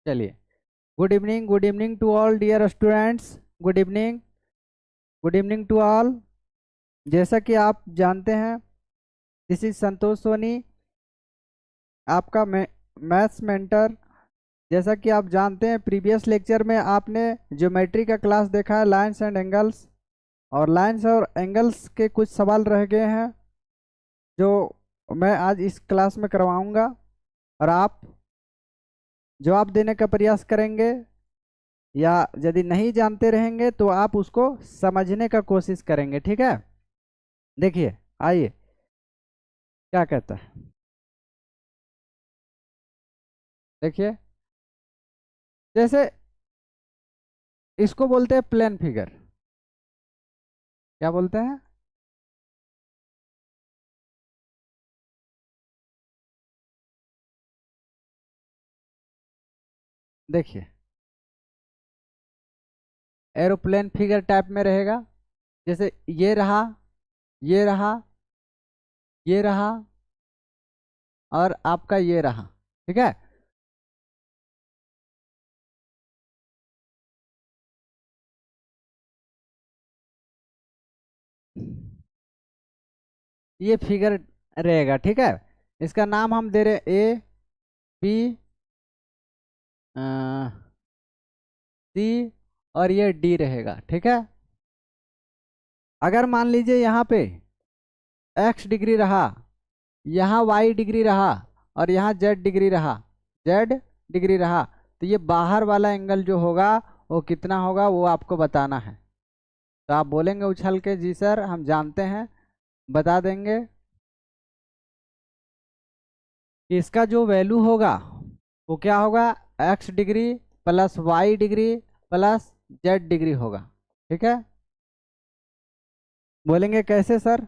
चलिए, good evening to all dear students. Good evening, good evening to all. जैसा कि आप जानते हैं, दिस इज संतोष सोनी, आपका मैथ्स मेंटर। जैसा कि आप जानते हैं, प्रीवियस लेक्चर में आपने ज्योमेट्री का क्लास देखा है, लाइंस एंड एंगल्स। और लाइंस और एंगल्स के कुछ सवाल रह गए हैं जो मैं आज इस क्लास में करवाऊंगा, और आप जवाब देने का प्रयास करेंगे, या यदि नहीं जानते रहेंगे तो आप उसको समझने का कोशिश करेंगे। ठीक है, देखिए, आइए क्या कहता है। देखिए, जैसे इसको बोलते हैं प्लेन फिगर। क्या बोलते हैं? देखिए, एरोप्लेन फिगर टाइप में रहेगा। जैसे ये रहा, ये रहा, ये रहा, और आपका ये रहा। ठीक है, ये फिगर रहेगा। ठीक है, इसका नाम हम दे रहे ए बी सी, और ये डी रहेगा। ठीक है, अगर मान लीजिए यहाँ पे एक्स डिग्री रहा, यहाँ वाई डिग्री रहा, और यहाँ जेड डिग्री रहा, जेड डिग्री रहा, तो ये बाहर वाला एंगल जो होगा वो कितना होगा, वो आपको बताना है। तो आप बोलेंगे उछल के, जी सर हम जानते हैं, बता देंगे कि इसका जो वैल्यू होगा वो क्या होगा, x degree plus y degree plus z degree होगा। ठीक है, बोलेंगे कैसे सर?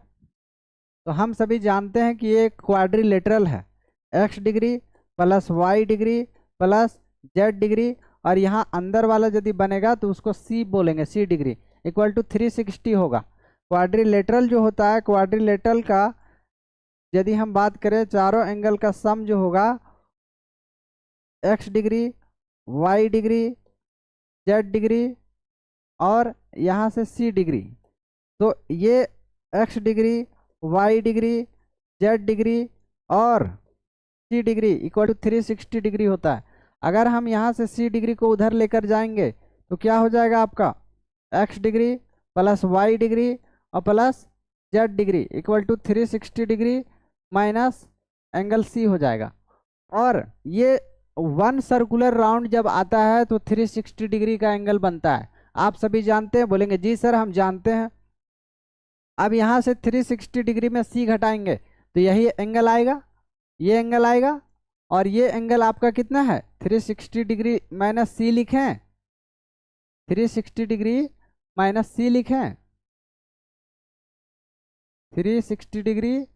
तो हम सभी जानते हैं कि ये क्वाड्रिलेटरल है, x degree plus y degree plus z degree, और यहाँ अंदर वाला यदि बनेगा तो उसको सी बोलेंगे, सी डिग्री इक्वल टू 360 होगा। क्वाड्रिलेटरल जो होता है, क्वाड्रिलेटरल का यदि हम बात करें, चारों एंगल का सम जो होगा, x degree, y degree, z degree, और यहाँ से सी डिग्री, तो ये x degree, y degree, z degree और C degree equal to 360 degree होता है। अगर हम यहाँ से सी डिग्री को उधर लेकर जाएंगे तो क्या हो जाएगा आपका, x degree plus y degree और plus z degree equal to 360 degree minus angle C हो जाएगा। और ये वन सर्कुलर राउंड जब आता है तो 360 डिग्री का एंगल बनता है। आप सभी जानते हैं? बोलेंगे जी सर हम जानते हैं। अब यहाँ से 360 डिग्री में सी घटाएंगे तो यही एंगल आएगा, ये एंगल आएगा, और ये एंगल आपका कितना है, 360 डिग्री माइनस सी लिखें, 360 डिग्री माइनस सी लिखें, 360 डिग्री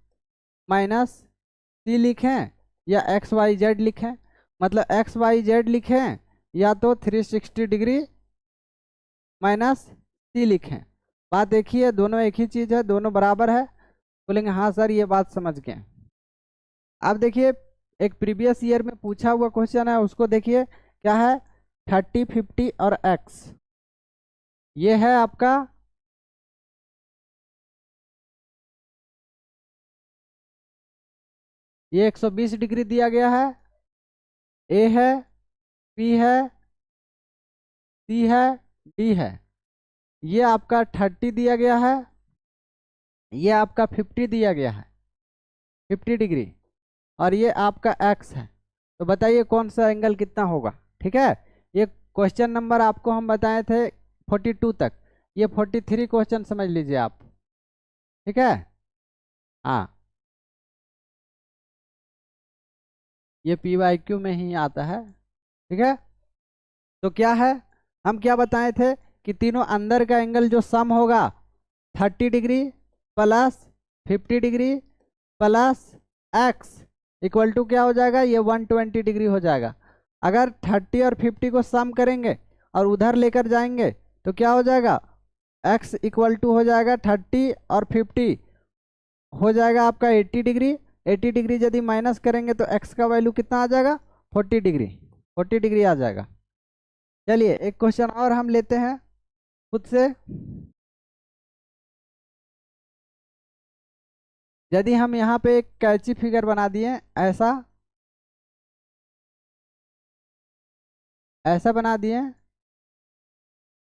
माइनस सी लिखें, या एक्स वाई जेड लिखें। मतलब एक्स वाई जेड लिखें या तो 360 डिग्री माइनस सी लिखें। बात एक ही है, दोनों एक ही चीज़ है, दोनों बराबर है। बोलेंगे हाँ सर ये बात समझ गए। अब देखिए, एक प्रीवियस ईयर में पूछा हुआ क्वेश्चन है, उसको देखिए क्या है, 30, 50 और एक्स। ये है आपका ये 120 डिग्री दिया गया है, ए है, बी है, सी है, डी है। ये आपका 30 दिया गया है, ये आपका 50 दिया गया है, 50 डिग्री, और ये आपका एक्स है। तो बताइए कौन सा एंगल कितना होगा। ठीक है, ये क्वेश्चन नंबर आपको हम बताए थे 42 तक, ये 43 क्वेश्चन समझ लीजिए आप। ठीक है, हाँ, ये PYQ में ही आता है। ठीक है, तो क्या है, हम क्या बताए थे कि तीनों अंदर का एंगल जो सम होगा 30 degree plus 50 degree plus x equal to क्या हो जाएगा, ये 120 डिग्री हो जाएगा। अगर 30 और 50 को सम करेंगे और उधर लेकर जाएंगे तो क्या हो जाएगा, x इक्वल टू हो जाएगा 30 और 50 हो जाएगा आपका 80 डिग्री। 80 डिग्री यदि माइनस करेंगे तो x का वैल्यू कितना आ जाएगा, 40 डिग्री। 40 डिग्री आ जाएगा। चलिए एक क्वेश्चन और हम लेते हैं खुद से। यदि हम यहाँ पे एक कैची फिगर बना दिए, ऐसा ऐसा बना दिए,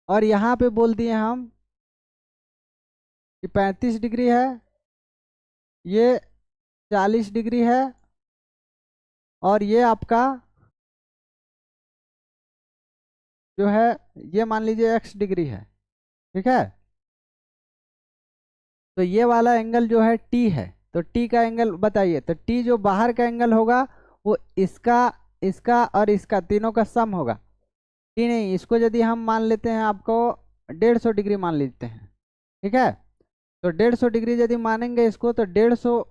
और यहाँ पे बोल दिए हम कि 35 डिग्री है, ये 40 डिग्री है, और ये आपका जो है ये मान लीजिए x डिग्री है। ठीक है, तो ये वाला एंगल जो है टी है, तो टी का एंगल बताइए। तो टी जो बाहर का एंगल होगा वो इसका, इसका और इसका तीनों का सम होगा। टी नहीं, इसको यदि हम मान लेते हैं आपको 150 डिग्री मान लेते हैं। ठीक है, तो 150 डिग्री यदि मानेंगे इसको, तो 150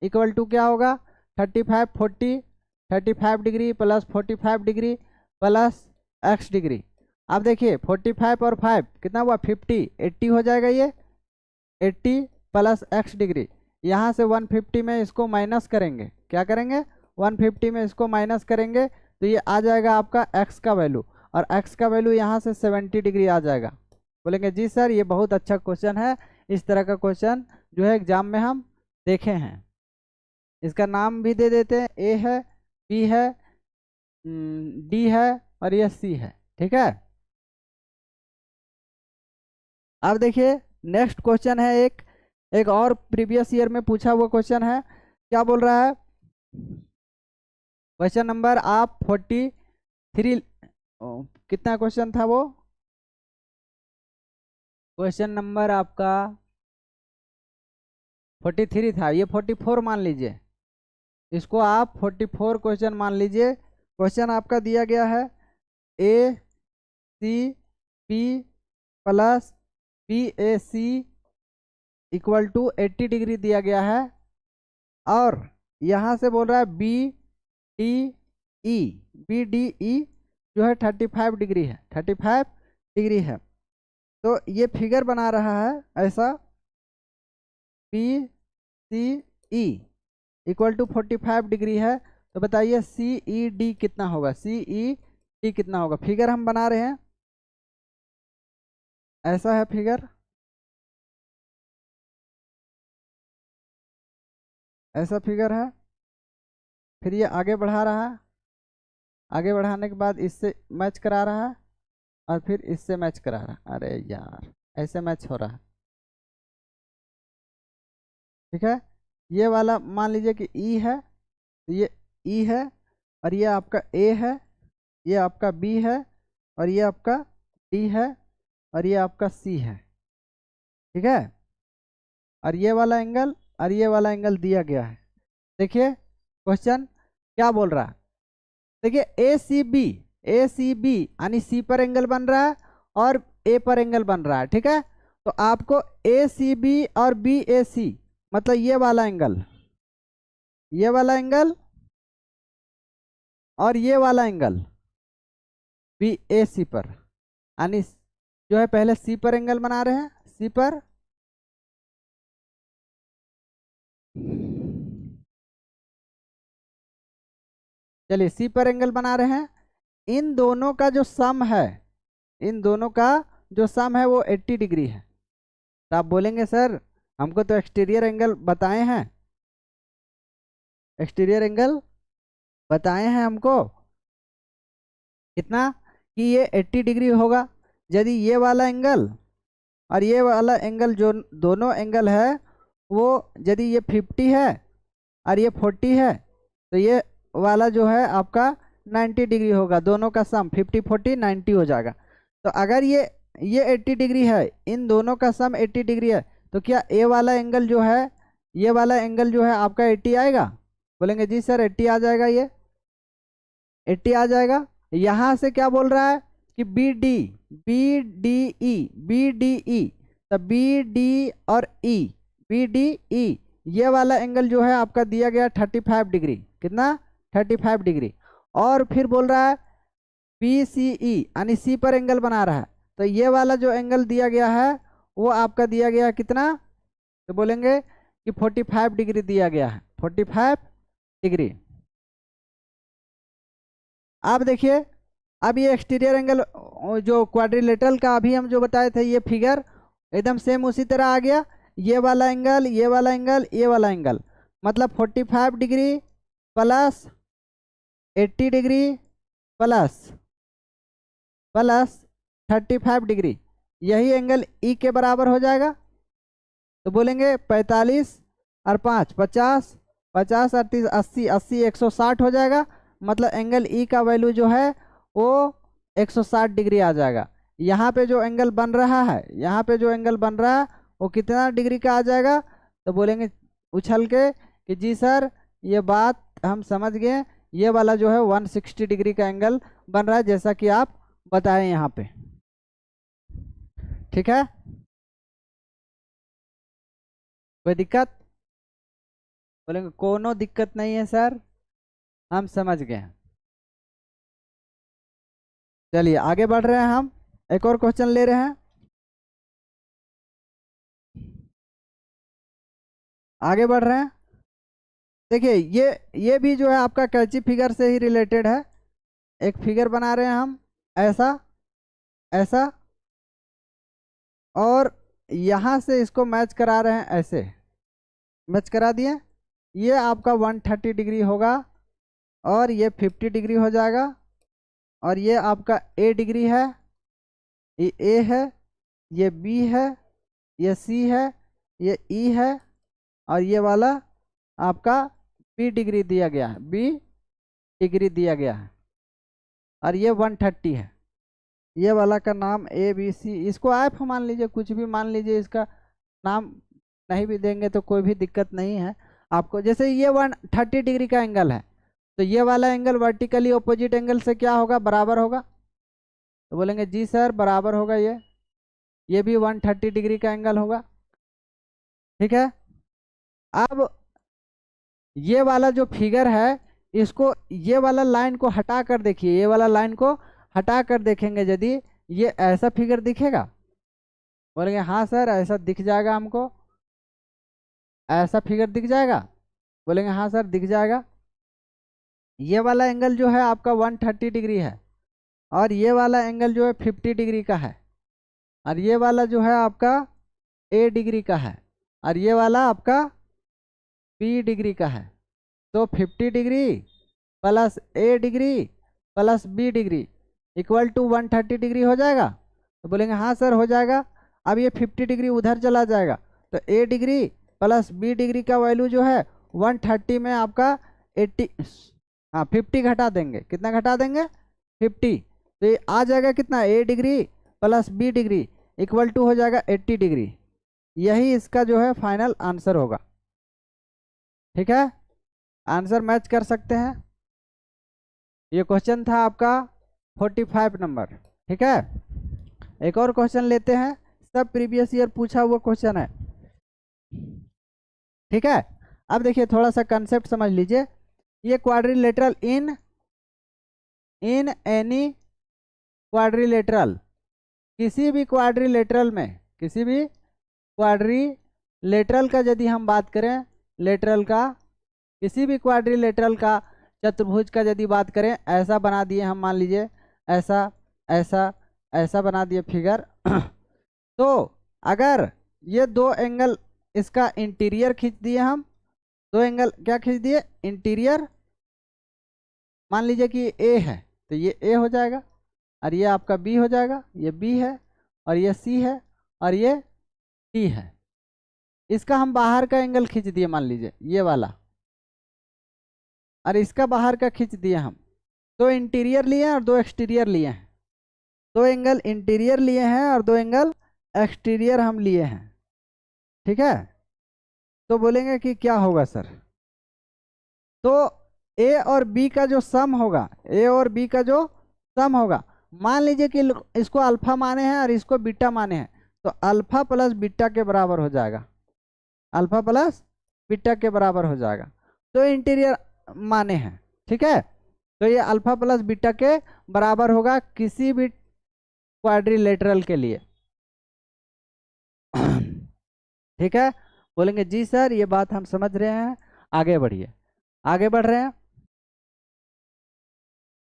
इक्वल टू क्या होगा, 35 40, 35 degree plus 45 degree plus x degree. अब देखिए 45 और 5 कितना हुआ, 50, 80 हो जाएगा ये, 80 प्लस x डिग्री। यहाँ से 150 में इसको माइनस करेंगे, क्या करेंगे, 150 में इसको माइनस करेंगे, तो ये आ जाएगा आपका x का वैल्यू, और x का वैल्यू यहाँ से 70 डिग्री आ जाएगा। बोलेंगे जी सर ये बहुत अच्छा क्वेश्चन है, इस तरह का क्वेश्चन जो है एग्जाम में हम देखे हैं। इसका नाम भी दे देते हैं, ए है, बी है, डी है, और ये सी है। ठीक है, अब देखिए नेक्स्ट क्वेश्चन है, एक और प्रीवियस ईयर में पूछा हुआ क्वेश्चन है। क्या बोल रहा है, क्वेश्चन नंबर आप 43, कितना क्वेश्चन था वो, क्वेश्चन नंबर आपका 43 था, ये 44 मान लीजिए, इसको आप 44 क्वेश्चन मान लीजिए। क्वेश्चन आपका दिया गया है A C P plus B A C equal to 80 degree दिया गया है, और यहाँ से बोल रहा है B D E, B D E जो है 35 डिग्री है, 35 डिग्री है। तो ये फिगर बना रहा है ऐसा, B C E equal to 45 degree है, तो बताइए सी ई डी कितना होगा, सी ई डी कितना होगा। फिगर हम बना रहे हैं, ऐसा है फिगर, ऐसा फिगर है। फिर ये आगे बढ़ा रहा है, आगे बढ़ाने के बाद इससे मैच करा रहा है, और फिर इससे मैच करा रहा है। अरे यार ऐसे मैच हो रहा है। ठीक है, ये वाला मान लीजिए कि ई है, तो ये ई है, और ये आपका ए है, ये आपका बी है, और ये आपका डी है, और ये आपका सी है। ठीक है, और ये वाला एंगल और ये वाला एंगल दिया गया है। देखिए क्वेश्चन क्या बोल रहा है, देखिए ए सी बी यानी सी पर एंगल बन रहा है और ए पर एंगल बन रहा है। ठीक है, तो आपको ए सी बी और बी ए सी मतलब ये वाला एंगल, ये वाला एंगल और ये वाला एंगल बी ए सी पर, यानी जो है पहले सी पर एंगल बना रहे हैं, सी पर, चलिए सी पर एंगल बना रहे हैं। इन दोनों का जो सम है, इन दोनों का जो सम है वो 80 डिग्री है। तो आप बोलेंगे सर हमको तो एक्सटीरियर एंगल बताए हैं, एक्सटीरियर एंगल बताए हैं हमको कितना, कि ये 80 डिग्री होगा। यदि ये वाला एंगल और ये वाला एंगल जो दोनों एंगल है वो यदि ये 50 है और ये 40 है, तो ये वाला जो है आपका 90 डिग्री होगा। दोनों का सम 50 40 90 हो जाएगा। तो अगर ये 80 डिग्री है, इन दोनों का सम 80 डिग्री है, तो क्या ए वाला एंगल जो है, ये वाला एंगल जो है आपका 80 आएगा। बोलेंगे जी सर 80 आ जाएगा, ये 80 आ जाएगा। यहाँ से क्या बोल रहा है कि बी डी ई, तो बी डी और ई, बी डी ई ये वाला एंगल जो है आपका दिया गया 35 डिग्री, कितना 35 डिग्री। और फिर बोल रहा है बी सी ई यानी सी पर एंगल बना रहा है, तो ये वाला जो एंगल दिया गया है वो आपका दिया गया है कितना, तो बोलेंगे कि 45 डिग्री दिया गया है, 45 डिग्री। अब देखिए, अब ये एक्सटीरियर एंगल जो क्वाड्रिलेटरल का अभी हम जो बताए थे, ये फिगर एकदम सेम उसी तरह आ गया। ये वाला एंगल, ये वाला एंगल, ये वाला एंगल, मतलब 45 degree plus 80 degree plus plus 35 degree, यही एंगल ई के बराबर हो जाएगा। तो बोलेंगे 45 और 5 50, 50 और 30 80, 80 160 हो जाएगा। मतलब एंगल ई का वैल्यू जो है वो 160 डिग्री आ जाएगा। यहाँ पे जो एंगल बन रहा है, यहाँ पे जो एंगल बन रहा है वो कितना डिग्री का आ जाएगा? तो बोलेंगे उछल के कि जी सर ये बात हम समझ गए, ये वाला जो है 160 डिग्री का एंगल बन रहा है, जैसा कि आप बताएं यहाँ पे। ठीक है, कोई दिक्कत? बोलेंगे कोनो दिक्कत नहीं है सर, हम समझ गए हैं। चलिए आगे बढ़ रहे हैं, हम एक और क्वेश्चन ले रहे हैं। आगे बढ़ रहे हैं, देखिए ये भी जो है आपका कैची फिगर से ही रिलेटेड है। एक फिगर बना रहे हैं हम, ऐसा ऐसा, और यहाँ से इसको मैच करा रहे हैं, ऐसे मैच करा दिए। ये आपका 130 डिग्री होगा और ये 50 डिग्री हो जाएगा, और ये आपका ए डिग्री है, ये ए है, ये बी है, ये सी है, ये ई है, और ये वाला आपका बी डिग्री दिया गया है, बी डिग्री दिया गया है, और ये 130 है। ये वाला का नाम ए बी सी, इसको आप मान लीजिए, कुछ भी मान लीजिए, इसका नाम नहीं भी देंगे तो कोई भी दिक्कत नहीं है आपको। जैसे ये 130 डिग्री का एंगल है, तो ये वाला एंगल वर्टिकली ऑपोजिट एंगल से क्या होगा? बराबर होगा। तो बोलेंगे जी सर बराबर होगा, ये भी 130 डिग्री का एंगल होगा। ठीक है, अब ये वाला जो फिगर है, इसको ये वाला लाइन को हटा कर देखिए, ये वाला लाइन को हटा कर देखेंगे यदि, ये ऐसा फिगर दिखेगा? बोलेंगे हाँ सर ऐसा दिख जाएगा हमको, ऐसा फिगर दिख जाएगा। बोलेंगे हाँ सर दिख जाएगा। ये वाला एंगल जो है आपका 130 डिग्री है, और ये वाला एंगल जो है 50 डिग्री का है, और ये वाला जो है आपका ए डिग्री का है, और ये वाला आपका बी डिग्री का है। तो 50 degree plus A degree plus B degree equal to 130 degree हो जाएगा। तो बोलेंगे हाँ सर हो जाएगा। अब ये 50 डिग्री उधर चला जाएगा, तो ए डिग्री प्लस बी डिग्री का वैल्यू जो है 130 में आपका 80, हाँ 50 घटा देंगे। कितना घटा देंगे? 50। तो ये आ जाएगा कितना? A degree plus B degree equal to हो जाएगा 80 डिग्री। यही इसका जो है फाइनल आंसर होगा। ठीक है, आंसर मैच कर सकते हैं। ये क्वेश्चन था आपका 45 नंबर। ठीक है, एक और क्वेश्चन लेते हैं, सब प्रीवियस ईयर पूछा हुआ क्वेश्चन है। ठीक है, अब देखिए थोड़ा सा कंसेप्ट समझ लीजिए। ये क्वाड्रिलेटरल इन एनी क्वाड्रिलेटरल, किसी भी क्वाड्रिलेटरल में, किसी भी क्वाड्रिलेटरल का यदि हम बात करें, लेटरल का, किसी भी क्वाड्रिलेटरल का, चतुर्भुज का यदि बात करें, ऐसा बना दिए हम, मान लीजिए ऐसा ऐसा ऐसा बना दिए फिगर। तो अगर ये दो एंगल, इसका इंटीरियर खींच दिए हम, दो एंगल क्या खींच दिए? इंटीरियर। मान लीजिए कि ए है, तो ये ए हो जाएगा, और ये आपका बी हो जाएगा, ये बी है, और ये सी है, और ये डी है। इसका हम बाहर का एंगल खींच दिए, मान लीजिए ये वाला, और इसका बाहर का खींच दिए हम। दो इंटीरियर लिए हैं और दो एक्सटीरियर लिए हैं, दो एंगल इंटीरियर लिए हैं और दो एंगल एक्सटीरियर हम लिए हैं। ठीक है, तो बोलेंगे कि क्या होगा सर? तो ए और बी का जो सम होगा, ए और बी का जो सम होगा, मान लीजिए कि इसको अल्फा माने हैं और इसको बीटा माने हैं, तो अल्फा प्लस बीटा के बराबर हो जाएगा, अल्फा प्लस बीटा के बराबर हो जाएगा। तो इंटीरियर माने हैं। ठीक है, तो ये अल्फा प्लस बीटा के बराबर होगा किसी भी क्वाड्रिलेटरल के लिए। ठीक है, बोलेंगे जी सर ये बात हम समझ रहे हैं, आगे बढ़िए। आगे बढ़ रहे हैं,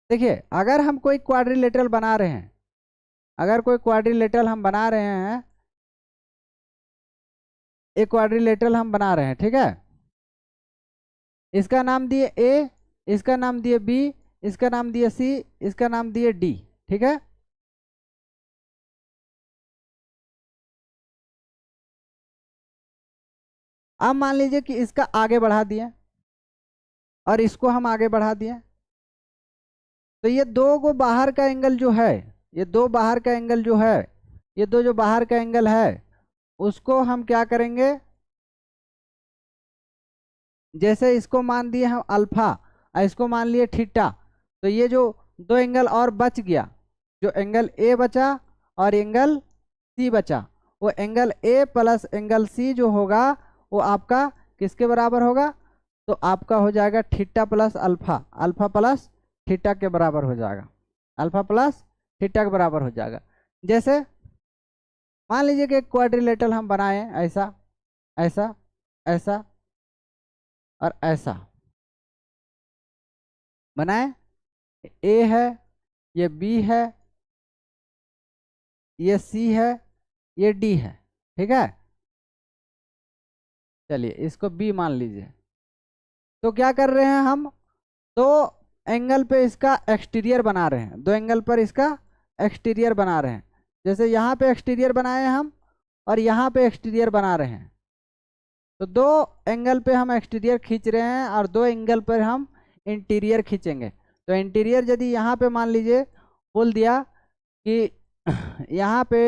देखिए अगर हम कोई क्वाड्रिलेटरल बना रहे हैं, अगर कोई क्वाड्रिलेटरल हम बना रहे हैं, एक क्वाड्रिलेटरल हम बना रहे हैं, ठीक है, इसका नाम दिए ए, इसका नाम दिए बी, इसका नाम दिए सी, इसका नाम दिए डी, ठीक है। अब मान लीजिए कि इसका आगे बढ़ा दिया और इसको हम आगे बढ़ा दिए, तो ये दो को बाहर का एंगल जो है, ये दो बाहर का एंगल जो है, ये दो जो बाहर का एंगल है उसको हम क्या करेंगे, जैसे इसको मान दिए हम अल्फा और इसको मान लिए थीटा, तो ये जो दो एंगल और बच गया, जो एंगल ए बचा और एंगल सी बचा, वो angle A plus angle C जो होगा वो आपका किसके बराबर होगा, तो आपका हो जाएगा theta plus alpha, alpha plus theta के बराबर हो जाएगा, अल्फा प्लस थीटा के बराबर हो जाएगा। जैसे मान लीजिए कि एक क्वाड्रिलेटरल हम बनाए ऐसा, ऐसा, ऐसा और ऐसा बनाए, ए है, ये बी है, ये सी है, ये डी है, ठीक है। चलिए इसको बी मान लीजिए। तो क्या कर रहे हैं हम, दो एंगल पे इसका एक्सटीरियर बना रहे हैं, दो एंगल पर इसका एक्सटीरियर बना रहे हैं। जैसे यहाँ पे एक्सटीरियर बनाए हम और यहाँ पे एक्सटीरियर बना रहे हैं, तो दो एंगल पे हम एक्सटीरियर खींच रहे हैं और दो एंगल पर हम इंटीरियर खींचेंगे। तो इंटीरियर यदि यहाँ पे मान लीजिए बोल दिया कि यहाँ पे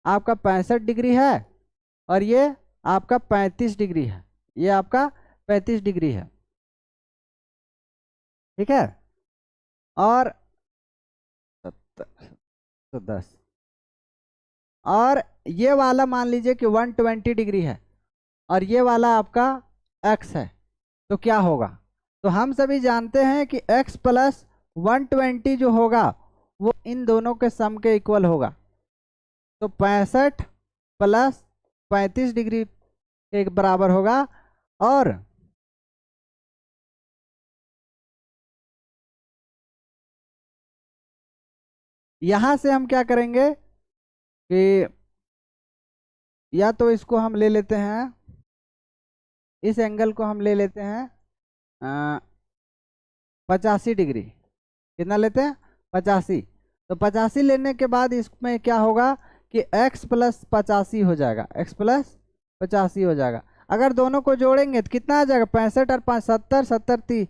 आपका 65 डिग्री है और ये आपका 35 डिग्री है, ये आपका 35 डिग्री है, ठीक है। और 10 और ये वाला मान लीजिए कि 120 डिग्री है और ये वाला आपका x है, तो क्या होगा, तो हम सभी जानते हैं कि x प्लस 120 जो होगा वो इन दोनों के सम के इक्वल होगा। तो 65 प्लस 35 डिग्री के बराबर होगा। और यहाँ से हम क्या करेंगे कि या तो इसको हम ले लेते हैं, इस एंगल को हम ले लेते हैं 85 डिग्री, कितना लेते हैं 85। तो 85 लेने के बाद इसमें क्या होगा कि x प्लस 85 हो जाएगा, x प्लस 85 हो जाएगा। अगर दोनों को जोड़ेंगे तो कितना आ जाएगा, 65 और 5 70, 70 30,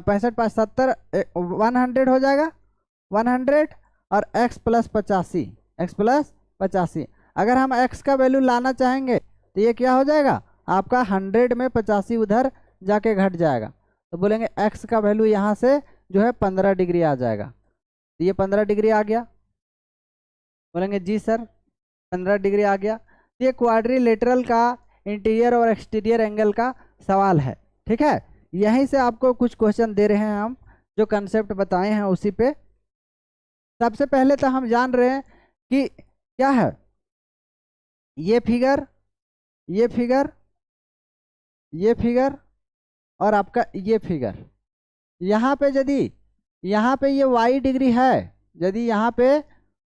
65 5 70, 100 हो जाएगा, 100 और x प्लस 85, x प्लस 85। अगर हम x का वैल्यू लाना चाहेंगे तो ये क्या हो जाएगा आपका 100 में 85 उधर जाके घट जाएगा, तो बोलेंगे x का वैल्यू यहाँ से जो है 15 डिग्री आ जाएगा। तो ये 15 डिग्री आ गया, बोलेंगे जी सर 15 डिग्री आ गया। तो ये क्वाड्रिलेटरल का इंटीरियर और एक्सटीरियर एंगल का सवाल है, ठीक है। यहीं से आपको कुछ क्वेश्चन दे रहे हैं हम, जो कंसेप्ट बताए हैं उसी पे। सबसे पहले तो हम जान रहे हैं कि क्या है ये फिगर, ये फिगर, ये फिगर और आपका ये फिगर। यहाँ पे यदि यहाँ पे ये y डिग्री है, यदि यहाँ पे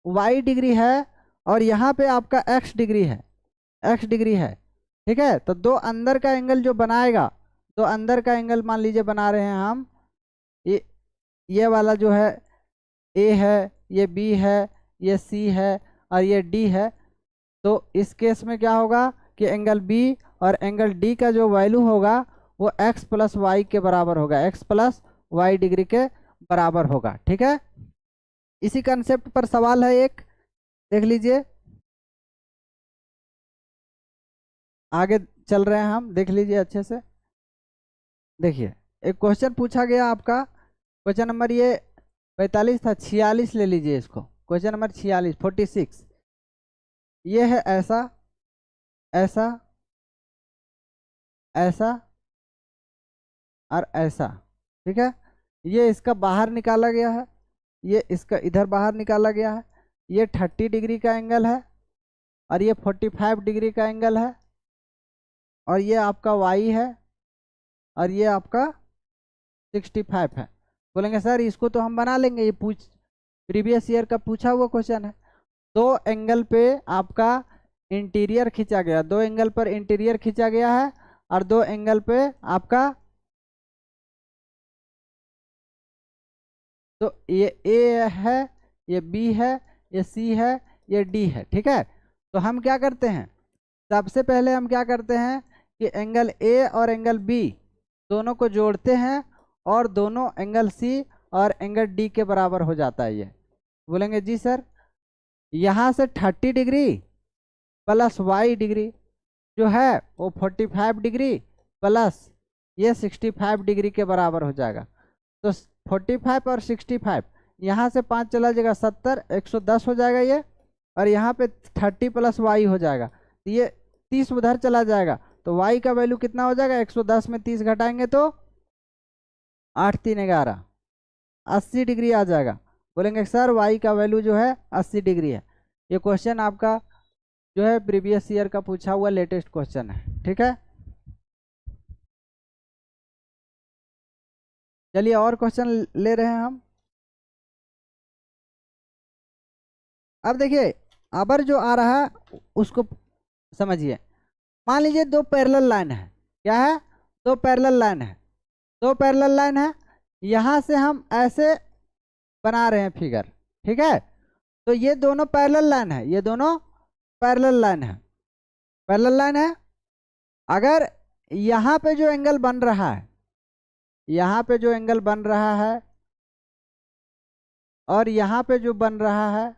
y डिग्री है और यहाँ पे आपका x डिग्री है, x डिग्री है, ठीक है। तो दो अंदर का एंगल जो बनाएगा, तो अंदर का एंगल मान लीजिए बना रहे हैं हम, ये वाला जो है a है, ये b है, ये c है और ये d है। तो इस केस में क्या होगा कि एंगल b और एंगल d का जो वैल्यू होगा वो x प्लस वाई के बराबर होगा, x प्लस वाई डिग्री के बराबर होगा, ठीक है। इसी कंसेप्ट पर सवाल है एक, देख लीजिए, आगे चल रहे हैं हम, देख लीजिए अच्छे से। देखिए एक क्वेश्चन पूछा गया आपका, क्वेश्चन नंबर ये 45 था, 46 ले लीजिए इसको, क्वेश्चन नंबर 46 46। ये है ऐसा, ऐसा, ऐसा और ऐसा, ठीक है। ये इसका बाहर निकाला गया है, ये इसका इधर बाहर निकाला गया है। ये 30 डिग्री का एंगल है और ये 45 डिग्री का एंगल है और ये आपका y है और ये आपका 65 है। बोलेंगे सर इसको तो हम बना लेंगे, ये प्रीवियस ईयर का पूछा हुआ क्वेश्चन है। दो एंगल पे आपका इंटीरियर खींचा गया, दो एंगल पर इंटीरियर खींचा गया है और दो एंगल पे आपका, तो ये ए है, ये बी है, ये सी है, ये डी है। ठीक है, तो हम क्या करते हैं, सबसे पहले हम क्या करते हैं कि एंगल ए और एंगल बी दोनों को जोड़ते हैं और दोनों एंगल सी और एंगल डी के बराबर हो जाता है ये। बोलेंगे जी सर यहाँ से 30 डिग्री प्लस वाई डिग्री जो है वो 45 डिग्री प्लस ये 65 डिग्री के बराबर हो जाएगा। तो 45 और 65 यहाँ से 5 चला जाएगा 70, 110 हो जाएगा ये, और यहाँ पे 30 प्लस वाई हो जाएगा, तो ये 30 उधर चला जाएगा, तो वाई का वैल्यू कितना हो जाएगा, 110 में 30 घटाएंगे तो 8 3 11, 80 डिग्री आ जाएगा। बोलेंगे सर वाई का वैल्यू जो है 80 डिग्री है। ये क्वेश्चन आपका जो है प्रीवियस ईयर का पूछा हुआ लेटेस्ट क्वेश्चन है। ठीक है, चलिए और क्वेश्चन ले रहे हैं हम। अब देखिए अबर जो आ रहा है उसको समझिए। मान लीजिए दो पैरेलल लाइन है, क्या है, दो पैरेलल लाइन है, दो पैरेलल लाइन है, यहाँ से हम ऐसे बना रहे हैं फिगर। ठीक है, तो ये दोनों पैरेलल लाइन है, ये दोनों पैरेलल लाइन है, पैरेलल लाइन है। अगर यहाँ पे जो एंगल बन रहा है, यहाँ पे जो एंगल बन रहा है और यहाँ पे जो बन रहा है,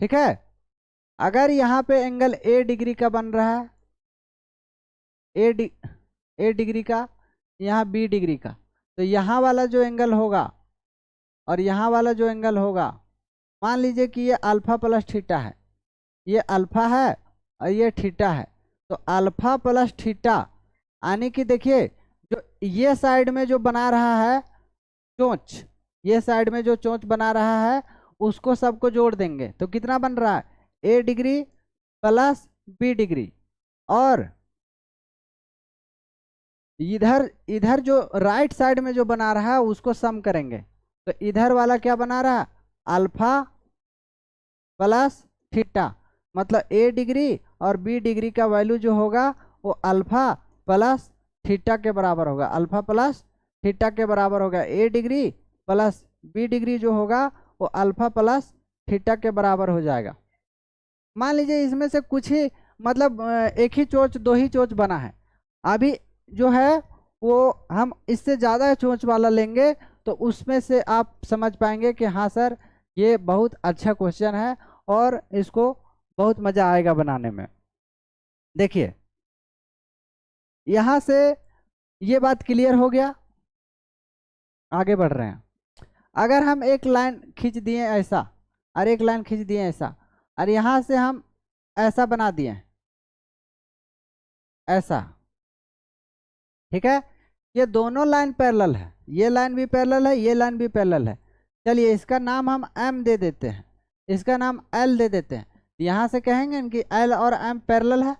ठीक है, अगर यहाँ पे एंगल ए डिग्री का बन रहा है, ए डिग्री का, यहाँ बी डिग्री का, तो यहाँ वाला जो एंगल होगा और यहाँ वाला जो एंगल होगा, मान लीजिए कि ये अल्फा प्लस थीटा है, ये अल्फा है और ये थीटा है, तो अल्फा प्लस थीटा यानी कि देखिए जो ये साइड में जो बना रहा है चोंच, ये साइड में जो चोंच बना रहा है उसको सबको जोड़ देंगे तो कितना बन रहा है, ए डिग्री प्लस बी डिग्री, और इधर इधर जो राइट साइड में जो बना रहा है उसको सम करेंगे, तो इधर वाला क्या बना रहा है, अल्फा प्लस थीटा, मतलब ए डिग्री और बी डिग्री का वैल्यू जो होगा वो अल्फा प्लस थीटा के बराबर होगा, अल्फा प्लस थीटा के बराबर होगा। ए डिग्री प्लस बी डिग्री जो होगा वो अल्फा प्लस थीटा के बराबर हो जाएगा। मान लीजिए इसमें से कुछ ही मतलब एक ही चोंच दो ही चोंच बना है, अभी जो है वो हम इससे ज़्यादा चोंच वाला लेंगे तो उसमें से आप समझ पाएंगे कि हाँ सर ये बहुत अच्छा क्वेश्चन है और इसको बहुत मज़ा आएगा बनाने में। देखिए यहाँ से ये बात क्लियर हो गया, आगे बढ़ रहे हैं। अगर हम एक लाइन खींच दिए ऐसा और एक लाइन खींच दिए ऐसा और यहाँ से हम ऐसा बना दिए ऐसा, ठीक है, ये दोनों लाइन पैरेलल है, ये लाइन भी पैरेलल है, ये लाइन भी पैरेलल है। चलिए इसका नाम हम एम दे देते हैं, इसका नाम एल दे देते हैं। यहाँ से कहेंगे कि एल और एम पैरेलल है,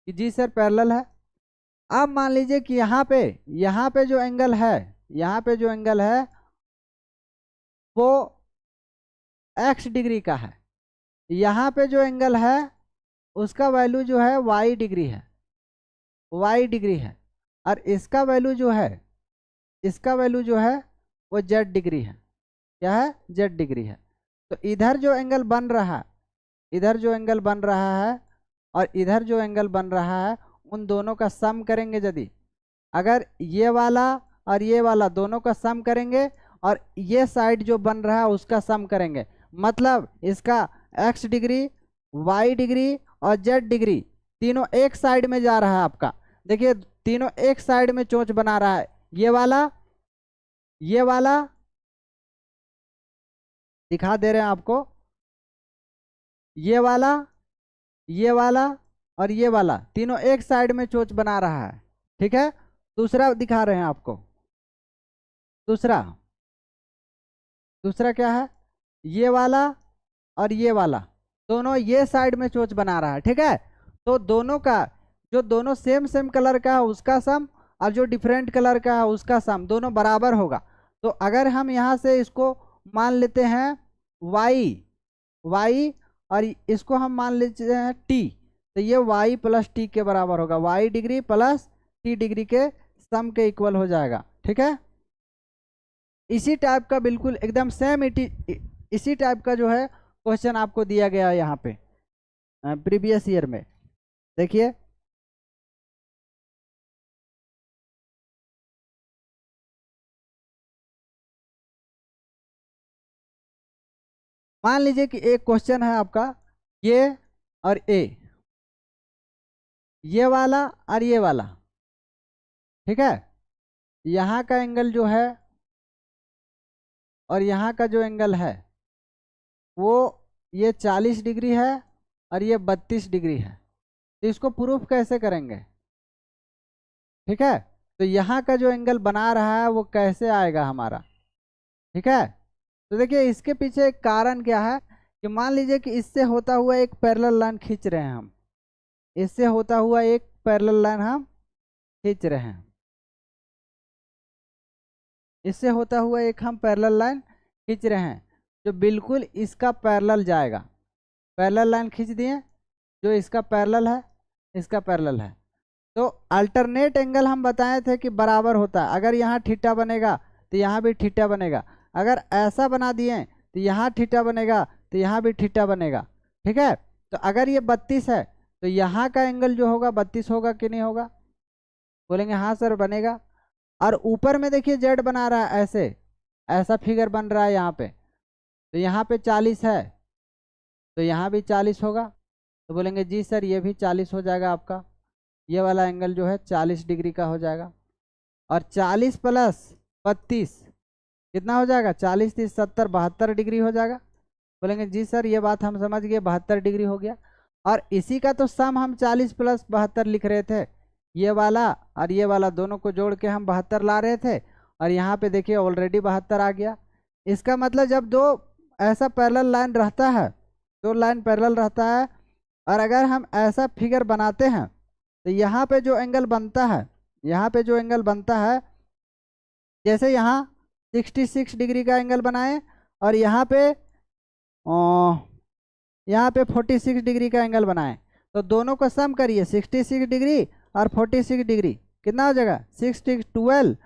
कि जी सर पैरेलल है। अब मान लीजिए कि यहाँ पे जो एंगल है, यहाँ पे जो एंगल है वो x डिग्री का है, यहाँ पे जो एंगल है उसका वैल्यू जो है y डिग्री है, y डिग्री है, और इसका वैल्यू जो है, इसका वैल्यू जो है वो z डिग्री है, क्या है, z डिग्री है। तो इधर जो एंगल बन रहा है, इधर जो एंगल बन रहा है और इधर जो एंगल बन रहा है उन दोनों का सम करेंगे। यदि अगर ये वाला और ये वाला दोनों का सम करेंगे और ये साइड जो बन रहा है उसका सम करेंगे, मतलब इसका x डिग्री, y डिग्री और z डिग्री तीनों एक साइड में जा रहा है आपका। देखिए तीनों एक साइड में चोंच बना रहा है, ये वाला दिखा दे रहे हैं आपको, ये वाला और ये वाला तीनों एक साइड में चोंच बना रहा है। ठीक है, दूसरा दिखा रहे हैं आपको, दूसरा क्या है, ये वाला और ये वाला दोनों ये साइड में चोंच बना रहा है। ठीक है, तो दोनों का जो दोनों सेम कलर का है उसका सम और जो डिफरेंट कलर का है उसका सम दोनों बराबर होगा। तो अगर हम यहाँ से इसको मान लेते हैं y और इसको हम मान लेते हैं t, तो ये y प्लस टी के बराबर होगा, y degree plus T degree के सम के इक्वल हो जाएगा। ठीक है, इसी टाइप का बिल्कुल एकदम सेम इसी टाइप का जो है क्वेश्चन आपको दिया गया है यहाँ पे प्रीवियस ईयर में। देखिए मान लीजिए कि एक क्वेश्चन है आपका ये और ये वाला और ये वाला। ठीक है, यहाँ का एंगल जो है और यहाँ का जो एंगल है वो ये 40 डिग्री है और ये 32 डिग्री है। तो इसको प्रूफ कैसे करेंगे? ठीक है, तो यहाँ का जो एंगल बना रहा है वो कैसे आएगा हमारा? ठीक है, तो देखिए इसके पीछे एक कारण क्या है कि मान लीजिए कि इससे होता हुआ एक पैरेलल लाइन खींच रहे हैं हम, इससे होता हुआ एक पैरेलल लाइन हम खींच रहे हैं, इससे होता हुआ एक हम पैरेलल लाइन खींच रहे हैं जो बिल्कुल इसका पैरेलल जाएगा। पैरेलल लाइन खींच दिए जो इसका पैरेलल है, इसका पैरेलल है। तो अल्टरनेट एंगल हम बताए थे कि बराबर होता है, अगर यहाँ थीटा बनेगा तो यहाँ भी थीटा बनेगा, अगर ऐसा बना दिए तो यहाँ थीटा बनेगा तो यहाँ भी थीटा बनेगा। ठीक है, तो अगर ये 32 है तो यहाँ का एंगल जो होगा 32 होगा कि नहीं होगा? बोलेंगे हाँ सर बनेगा। और ऊपर में देखिए जेड बना रहा है, ऐसे ऐसा फिगर बन रहा है यहाँ पे, तो यहाँ पे 40 है तो यहाँ भी 40 होगा। तो बोलेंगे जी सर ये भी 40 हो जाएगा, आपका ये वाला एंगल जो है 40 डिग्री का हो जाएगा। और 40 प्लस 32 कितना हो जाएगा? 40 30 70 72 डिग्री हो जाएगा। बोलेंगे जी सर ये बात हम समझ गए, 72 डिग्री हो गया। और इसी का तो सम हम 40 प्लस 72 लिख रहे थे, ये वाला और ये वाला दोनों को जोड़ के हम 72 ला रहे थे, और यहाँ पे देखिए ऑलरेडी 72 आ गया। इसका मतलब जब दो ऐसा पैरेलल लाइन रहता है, दो लाइन पैरेलल रहता है, और अगर हम ऐसा फिगर बनाते हैं तो यहाँ पे जो एंगल बनता है, यहाँ पे जो एंगल बनता है, जैसे यहाँ 66 डिग्री का एंगल बनाए और यहाँ पे 46 डिग्री का एंगल बनाए, तो दोनों को सम करिए, 66 डिग्री और 46 डिग्री कितना हो जाएगा? 6 6 12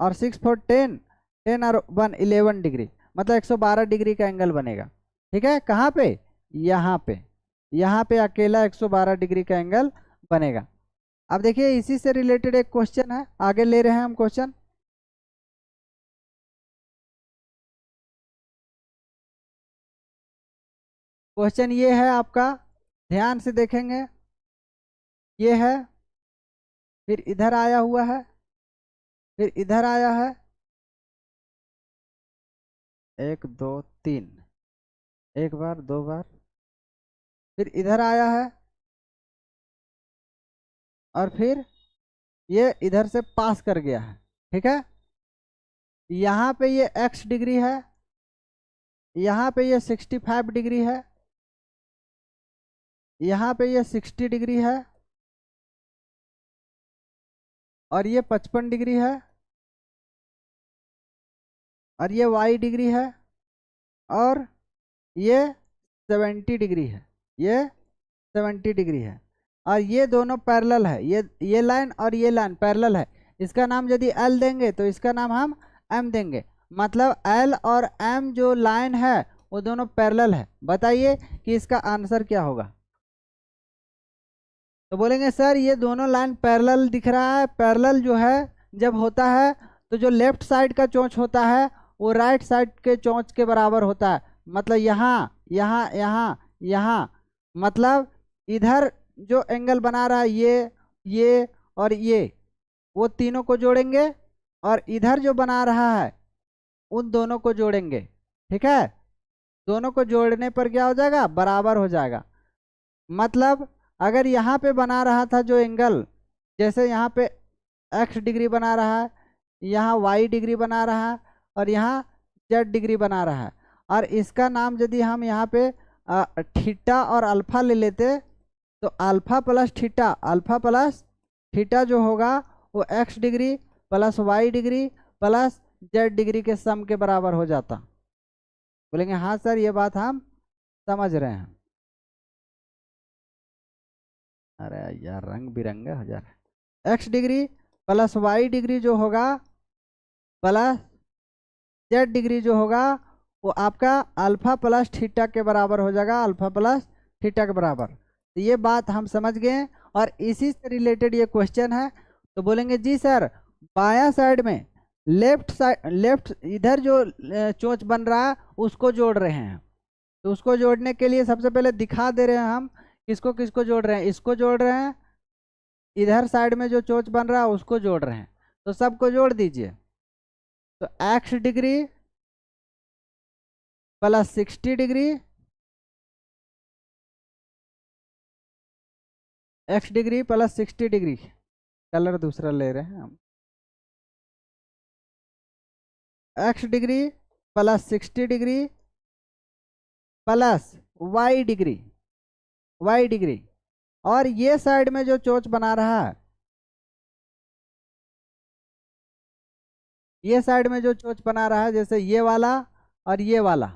और 6 4 10, 10 और 1 11 डिग्री, मतलब 112 डिग्री का एंगल बनेगा। ठीक है, कहाँ पे? यहाँ पे, यहाँ पे अकेला 112 डिग्री का एंगल बनेगा। अब देखिए इसी से रिलेटेड एक क्वेश्चन है, आगे ले रहे हैं हम क्वेश्चन। क्वेश्चन ये है आपका, ध्यान से देखेंगे, ये है, फिर इधर आया हुआ है, फिर इधर आया है, 1 2 3, एक बार दो बार, फिर इधर आया है, और फिर ये इधर से पास कर गया है। ठीक है, यहाँ पे ये x डिग्री है, यहाँ पे ये 65 डिग्री है, यहाँ पे ये 60 डिग्री है, और ये 55 डिग्री है, और ये y डिग्री है, और ये 70 डिग्री है, ये 70 डिग्री है, और ये दोनों पैरेलल है, ये लाइन और ये लाइन पैरेलल है। इसका नाम यदि L देंगे तो इसका नाम हम M देंगे, मतलब L और M जो लाइन है वो दोनों पैरेलल है। बताइए कि इसका आंसर क्या होगा? तो बोलेंगे सर ये दोनों लाइन पैरेलल दिख रहा है, पैरेलल जो है जब होता है तो जो लेफ्ट साइड का चोंच होता है वो राइट साइड के चोंच के बराबर होता है, मतलब यहाँ यहाँ यहाँ यहाँ, मतलब इधर जो एंगल बना रहा है ये और ये, वो तीनों को जोड़ेंगे, और इधर जो बना रहा है उन दोनों को जोड़ेंगे। ठीक है, दोनों को जोड़ने पर क्या हो जाएगा? बराबर हो जाएगा। मतलब अगर यहाँ पे बना रहा था जो एंगल, जैसे यहाँ पे x डिग्री बना रहा है, यहाँ y डिग्री बना रहा है, और यहाँ z डिग्री बना रहा है, और इसका नाम यदि हम यहाँ पे थीटा और अल्फा ले लेते तो अल्फा प्लस थीटा जो होगा वो x degree plus y degree plus z degree के सम के बराबर हो जाता। बोलेंगे हाँ सर ये बात हम समझ रहे हैं। अरे यार रंग बिरंगे हो जा रहा है। X degree plus y degree जो होगा प्लस जेड डिग्री जो होगा वो आपका अल्फा प्लस थीटा के बराबर हो जाएगा, अल्फा प्लस थीटा के बराबर। तो ये बात हम समझ गए और इसी से रिलेटेड ये क्वेश्चन है। तो बोलेंगे जी सर बाया साइड में लेफ्ट इधर जो चोंच बन रहा है उसको जोड़ रहे हैं। तो उसको जोड़ने के लिए सबसे पहले दिखा दे रहे हैं हम किसको किसको जोड़ रहे हैं। इसको जोड़ रहे हैं, इधर साइड में जो चोंच बन रहा है उसको जोड़ रहे हैं। तो सबको जोड़ दीजिए। तो x degree plus 60 degree, x degree plus 60 degree, colour दूसरा ले रहे हैं हम। X degree plus 60 degree plus y degree, y degree. और ये साइड में जो चोंच बना रहा है, ये साइड में जो चोंच बना रहा है जैसे ये वाला और ये वाला,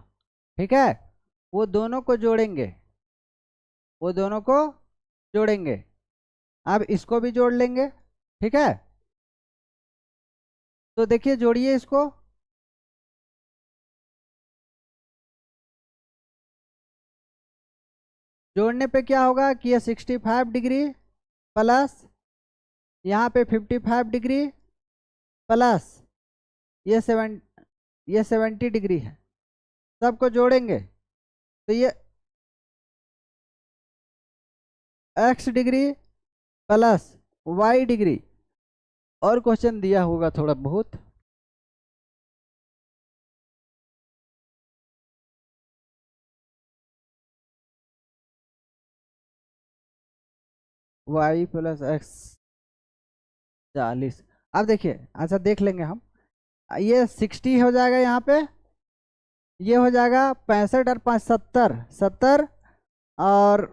ठीक है, वो दोनों को जोड़ेंगे, वो दोनों को जोड़ेंगे। अब इसको भी जोड़ लेंगे, ठीक है। तो देखिए जोड़िए इसको। जोड़ने पे क्या होगा कि ये 65 डिग्री प्लस यहाँ पे 55 डिग्री प्लस ये 70 डिग्री है, सबको जोड़ेंगे। तो ये x degree plus y degree. और क्वेश्चन दिया होगा थोड़ा बहुत, वाई प्लस एक्स 40। अब देखिए अच्छा देख लेंगे हम, ये 60 हो जाएगा यहाँ पे, ये हो जाएगा 65 और 5 70, 70 और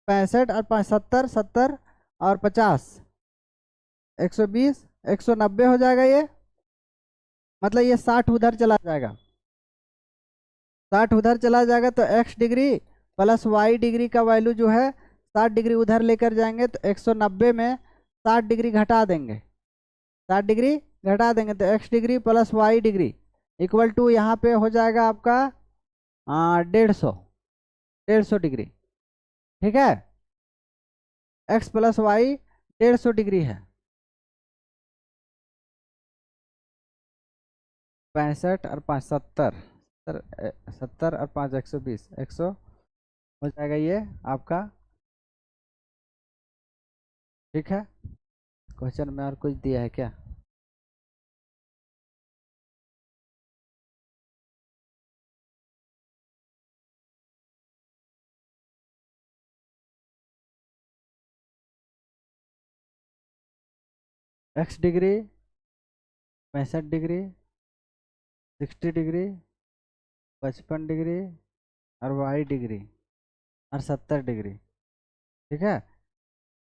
65 और 5 70, 70 और 50 120, 190 हो जाएगा ये। मतलब ये 60 उधर चला जाएगा, 60 उधर चला जाएगा। तो x degree plus y degree का वैल्यू जो है 60 डिग्री उधर लेकर जाएंगे तो 190 में 60 डिग्री घटा देंगे, 60 डिग्री घटा देंगे तो x degree plus y degree equal to यहाँ पे हो जाएगा आपका 150 डिग्री, ठीक है। एक्स प्लस वाई 150 डिग्री है। 65 और 5 70, 70 और 5 120, 100 हो जाएगा ये आपका, ठीक है। क्वेश्चन में और कुछ दिया है क्या? X degree 65 degree, 60 degree, 55 degree और वाई डिग्री और 70 डिग्री, ठीक है।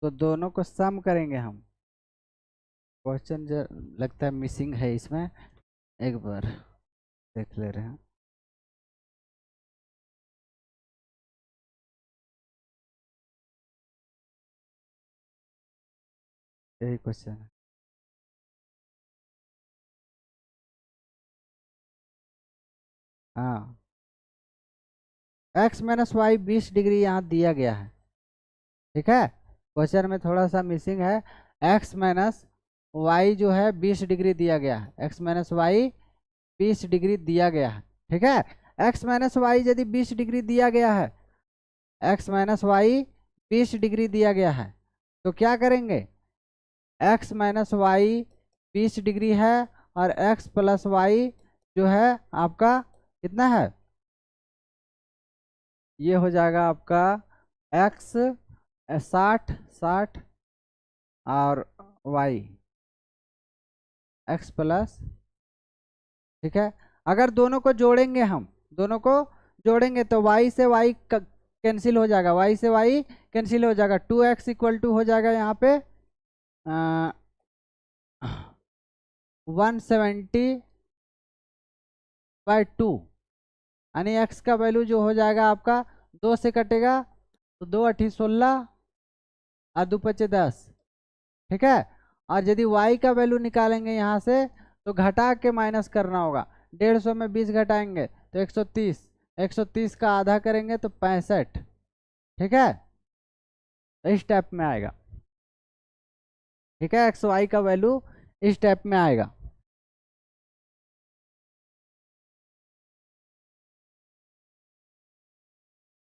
तो दोनों को सम करेंगे हम। क्वेश्चन जो लगता है मिसिंग है इसमें, एक बार देख ले रहे हैं। यही क्वेश्चन है। हाँ एक्स माइनस वाई 20 डिग्री यहाँ दिया गया है, ठीक है। क्वेश्चन में थोड़ा सा मिसिंग है, एक्स माइनस वाई जो है 20 डिग्री दिया गया है, एक्स माइनस वाई 20 डिग्री दिया गया है, ठीक है। एक्स माइनस वाई यदि 20 डिग्री दिया गया है, एक्स माइनस वाई 20 डिग्री दिया गया है, तो क्या करेंगे, एक्स माइनस वाई 20 डिग्री है और एक्स प्लस वाई जो है आपका कितना है, ये हो जाएगा आपका एक्स 60 60 और वाई एक्स प्लस, ठीक है। अगर दोनों को जोड़ेंगे हम, दोनों को जोड़ेंगे तो y से y कैंसिल हो जाएगा, y से y कैंसिल हो जाएगा, 2x इक्वल टू हो जाएगा यहाँ पे 170 बाय 2, यानी एक्स का वैल्यू जो हो जाएगा आपका 2 से कटेगा तो 2 8 16 और 2 5 10, ठीक है। और यदि y का वैल्यू निकालेंगे यहाँ से तो घटा के माइनस करना होगा। 150 में 20 घटाएंगे तो 130, 130 का आधा करेंगे तो 65, ठीक है। तो इस टाइप में आएगा, ठीक है। एक्स वाई का वैल्यू इस टाइप में आएगा।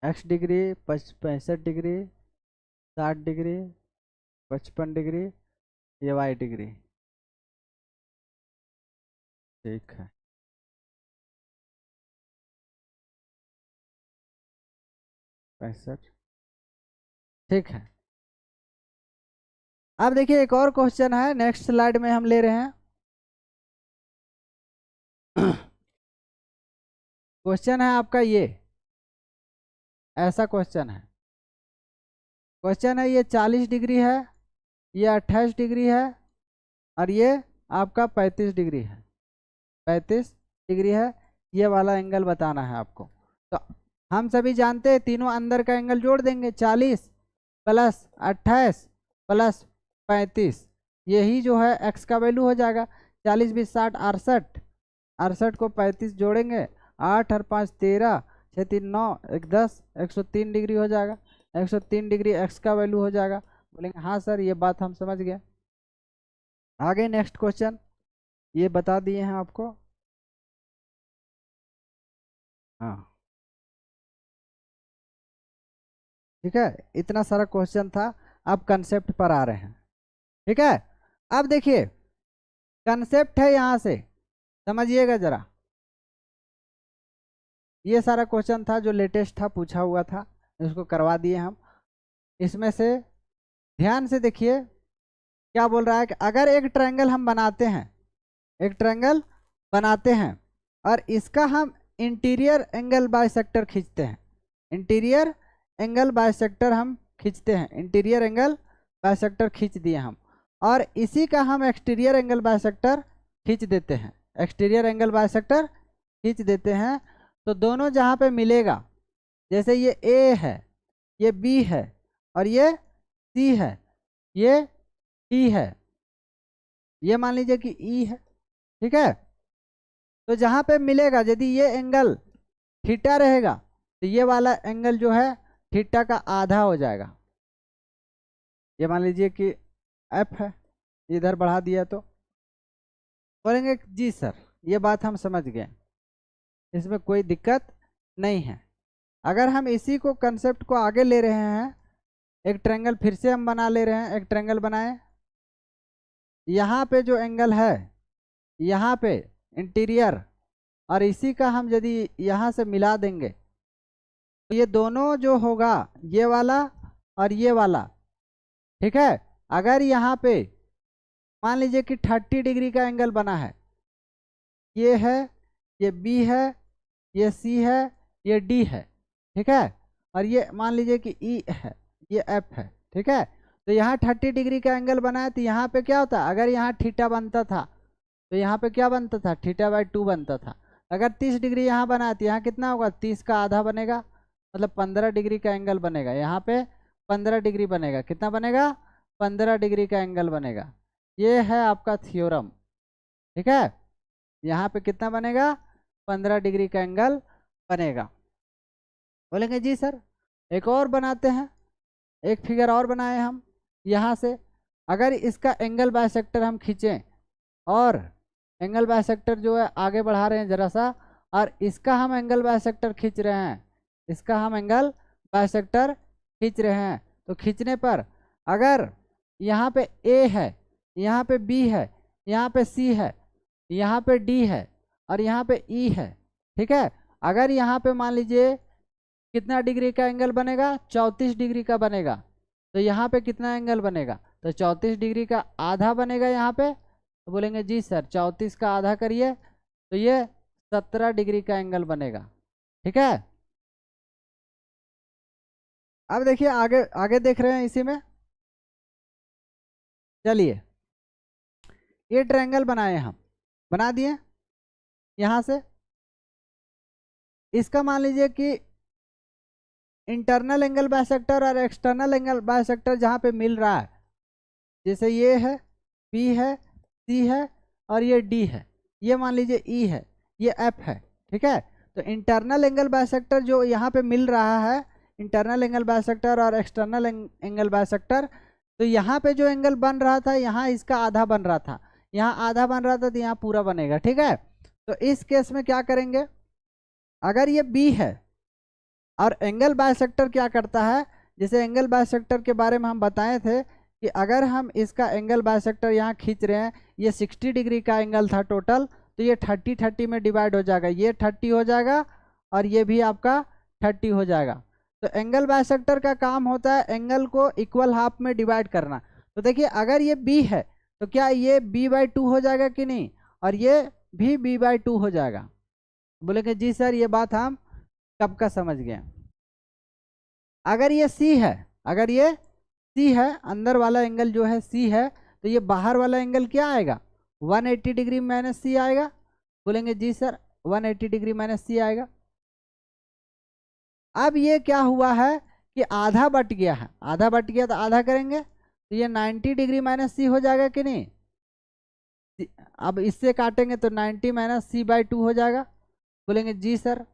X degree 65 degree, 60 degree, 55 degree, ये वाई डिग्री, ठीक है। पैंसठ, ठीक है। अब देखिए एक और क्वेश्चन है, नेक्स्ट स्लाइड में हम ले रहे हैं। क्वेश्चन है आपका ये, ऐसा क्वेश्चन है। क्वेश्चन है ये 40 डिग्री है, ये 28 डिग्री है, और ये आपका 35 डिग्री है। 35 डिग्री है, ये वाला एंगल बताना है आपको। तो हम सभी जानते हैं तीनों अंदर का एंगल जोड़ देंगे, 40 प्लस 28 प्लस 35, यही जो है एक्स का वैल्यू हो जाएगा। 40 20 60 68, 68 को 35 जोड़ेंगे, 8 और 5 13, 6 3 9, 1 10, 103 डिग्री हो जाएगा। 103 डिग्री एक्स का वैल्यू हो जाएगा। बोलेंगे हाँ सर ये बात हम समझ गए। आगे नेक्स्ट क्वेश्चन ये बता दिए हैं आपको, हाँ ठीक है। इतना सारा क्वेश्चन था, अब कंसेप्ट पर आ रहे हैं, ठीक है। अब देखिए कंसेप्ट है, यहाँ से समझिएगा जरा। ये सारा क्वेश्चन था जो लेटेस्ट था, पूछा हुआ था, इसको करवा दिए हम। इसमें से ध्यान से देखिए क्या बोल रहा है कि अगर एक ट्रायंगल हम बनाते हैं, एक ट्रायंगल बनाते हैं और इसका हम इंटीरियर एंगल बाइसेक्टर खींचते हैं, इंटीरियर एंगल बाइसेक्टर हम खींचते हैं, इंटीरियर एंगल बाइसेक्टर खींच दिए हम, और इसी का हम एक्सटीरियर एंगल बाइसेक्टर खींच देते हैं, एक्सटीरियर एंगल बाइसेक्टर खींच देते हैं। तो दोनों जहाँ पे मिलेगा, जैसे ये ए है, ये बी है, और ये सी है, ये डी है, ये मान लीजिए कि ई है, ठीक है। तो जहाँ पे मिलेगा यदि ये एंगल थीटा रहेगा तो ये वाला एंगल जो है थीटा का आधा हो जाएगा। ये मान लीजिए कि एफ है, इधर बढ़ा दिया तो बोलेंगे जी सर ये बात हम समझ गए, इसमें कोई दिक्कत नहीं है। अगर हम इसी को कंसेप्ट को आगे ले रहे हैं, एक ट्रायंगल फिर से हम बना ले रहे हैं, एक ट्रायंगल बनाए, यहाँ पे जो एंगल है, यहाँ पे इंटीरियर, और इसी का हम यदि यहाँ से मिला देंगे तो ये दोनों जो होगा, ये वाला और ये वाला, ठीक है। अगर यहाँ पे मान लीजिए कि 30 डिग्री का एंगल बना है, ये है, ये बी है, ये सी है, ये डी है, ठीक है, और ये मान लीजिए कि ई है, ये एफ है, ठीक है। तो यहाँ 30 डिग्री का एंगल बना है, तो यहाँ पे क्या होता, अगर यहाँ थीटा बनता था तो यहाँ पे क्या बनता था, थीटा बाय 2 बनता था। अगर 30 डिग्री यहाँ बना है तो यहाँ कितना होगा, 30 का आधा बनेगा, मतलब 15 डिग्री का एंगल बनेगा। यहाँ पे 15 डिग्री बनेगा, कितना बनेगा, 15 डिग्री का एंगल बनेगा। ये है आपका थ्योरम, ठीक है। यहाँ पे कितना बनेगा, 15 डिग्री का एंगल बनेगा। बोलेंगे जी सर एक और बनाते हैं, एक फिगर और बनाए हम। यहाँ से अगर इसका एंगल बाइसेक्टर हम खींचें, और एंगल बाइसेक्टर जो है आगे बढ़ा रहे हैं जरा सा, और इसका हम एंगल बाइसेक्टर खींच रहे हैं, इसका हम एंगल बाइसेक्टर खींच रहे हैं, तो खींचने पर अगर यहाँ पे ए है, यहाँ पे बी है, यहाँ पे सी है, यहाँ पे डी है, और यहाँ पे ई है, ठीक है। अगर यहाँ पे मान लीजिए कितना डिग्री का एंगल बनेगा, 34 डिग्री का बनेगा, तो यहाँ पे कितना एंगल बनेगा, तो 34 डिग्री का आधा बनेगा यहाँ पे। तो बोलेंगे जी सर 34 का आधा करिए तो ये 17 डिग्री का एंगल बनेगा, ठीक है। अब देखिए आगे आगे देख रहे हैं इसी में, चलिए ये ट्रायंगल बनाए हम, बना दिए यहाँ से, इसका मान लीजिए कि इंटरनल एंगल बाइसेक्टर और एक्सटर्नल एंगल बाइसेक्टर जहाँ पे मिल रहा है, जैसे ये है, बी है, सी है और ये डी है, ये मान लीजिए ई है, ये एफ है, ठीक है। तो इंटरनल एंगल बाइसेक्टर जो यहाँ पे मिल रहा है, इंटरनल एंगल बाइसेक्टर और एक्सटर्नल एंगल बाइसेक्टर, तो यहाँ पे जो एंगल बन रहा था, यहाँ इसका आधा बन रहा था, यहाँ आधा बन रहा था, तो यहाँ पूरा बनेगा, ठीक है। तो इस केस में क्या करेंगे, अगर ये बी है और एंगल बाइसेक्टर क्या करता है, जैसे एंगल बाइसेक्टर के बारे में हम बताए थे कि अगर हम इसका एंगल बाइसेक्टर यहाँ खींच रहे हैं, ये 60 डिग्री का एंगल था टोटल, तो ये 30-30 में डिवाइड हो जाएगा, ये 30 हो जाएगा और ये भी आपका 30 हो जाएगा। तो एंगल बाइसेक्टर का काम होता है एंगल को इक्वल हाफ में डिवाइड करना। तो देखिए अगर ये बी है तो क्या ये b/2 हो जाएगा कि नहीं, और ये भी b/2 हो जाएगा। बोलेंगे जी सर ये बात हम कब का समझ गए। अगर ये सी है, अगर ये सी है, अंदर वाला एंगल जो है सी है, तो ये बाहर वाला एंगल क्या आएगा, 180 डिग्री माइनस सी आएगा। बोलेंगे जी सर 180 डिग्री माइनस सी आएगा। अब ये क्या हुआ है कि आधा बट गया है, आधा बट गया तो आधा करेंगे तो ये 90 डिग्री माइनस सी हो जाएगा कि नहीं। अब इससे काटेंगे तो 90 माइनस c/2 हो जाएगा। बोलेंगे जी सर।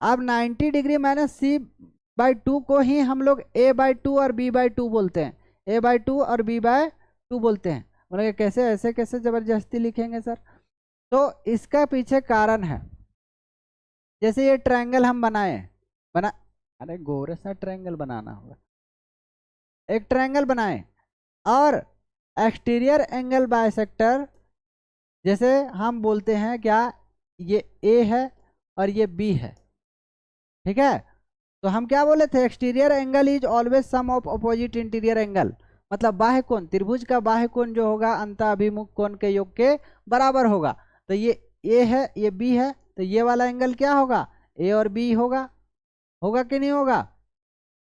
अब 90 डिग्री माइनस c/2 को ही हम लोग a/2 और b/2 बोलते हैं, a/2 और b/2 बोलते हैं। बोलेंगे कैसे, ऐसे कैसे जबरदस्ती लिखेंगे सर। तो इसका पीछे कारण है, जैसे ये ट्रायंगल हम बना अरे गोरे सा ट्रायंगल बनाना होगा, एक ट्रायंगल बनाए और एक्सटीरियर एंगल बाइसेक्टर, जैसे हम बोलते हैं क्या, ये ए है और ये बी है, ठीक है। तो हम क्या बोले थे, exterior angle is always sum of opposite interior angle, मतलब बाह्य कोण, त्रिभुज का बाह्य कोण जो होगा अंतःअभिमुख कोण के योग के बराबर होगा। तो ये ए है, ये बी है, तो ये वाला एंगल क्या होगा, ए और बी होगा, होगा कि नहीं होगा।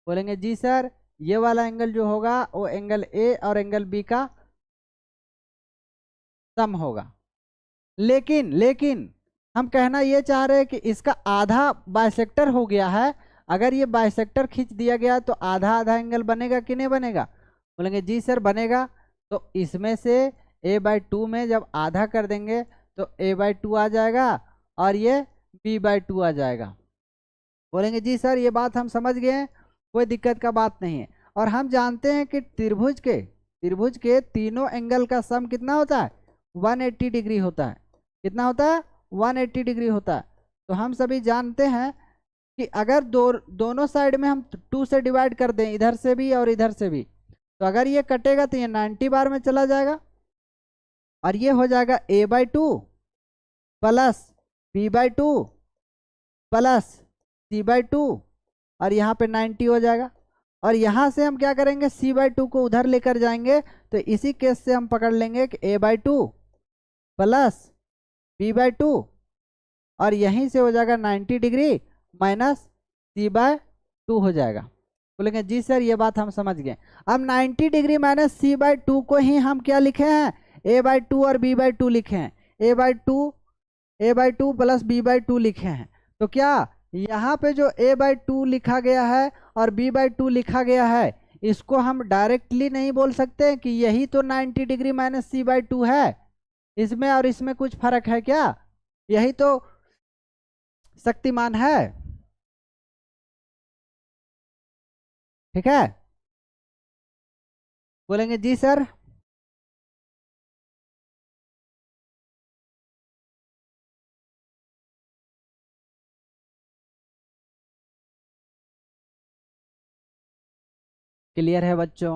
बोलेंगे जी सर ये वाला एंगल जो होगा वो एंगल ए और एंगल बी का सम होगा। लेकिन हम कहना ये चाह रहे हैं कि इसका आधा बाइसेक्टर हो गया है, अगर ये बाइसेक्टर खींच दिया गया तो आधा आधा एंगल बनेगा कि नहीं बनेगा। बोलेंगे जी सर बनेगा। तो इसमें से a/2 में जब आधा कर देंगे तो a/2 आ जाएगा और ये b/2 आ जाएगा। बोलेंगे जी सर ये बात हम समझ गए हैं, कोई दिक्कत का बात नहीं है। और हम जानते हैं कि त्रिभुज के तीनों एंगल का सम कितना होता है, 180 डिग्री होता है। कितना होता है, 180 डिग्री होता है। तो हम सभी जानते हैं कि अगर दोनों साइड में हम 2 से डिवाइड कर दें, इधर से भी और इधर से भी, तो अगर ये कटेगा तो ये 90 बार में चला जाएगा और ये हो जाएगा a/2 plus b/2 plus c/2 और यहाँ पे 90 हो जाएगा। और यहाँ से हम क्या करेंगे, c/2 को उधर लेकर जाएंगे, तो इसी केस से हम पकड़ लेंगे कि a/2 प्लस b/2 और यहीं से हो जाएगा 90 डिग्री माइनस c/2 हो जाएगा। बोलेंगे जी सर ये बात हम समझ गए। अब 90 डिग्री माइनस c/2 को ही हम क्या लिखे हैं, a/2 और b/2 लिखे हैं, a/2 प्लस b/2 लिखे हैं। तो क्या यहाँ पे जो a/2 लिखा गया है और b/2 लिखा गया है, इसको हम डायरेक्टली नहीं बोल सकते कि यही तो 90 डिग्री माइनस c/2 है, इसमें और इसमें कुछ फर्क है क्या, यही तो शक्तिमान है, ठीक है। बोलेंगे जी सर। क्लियर है बच्चों।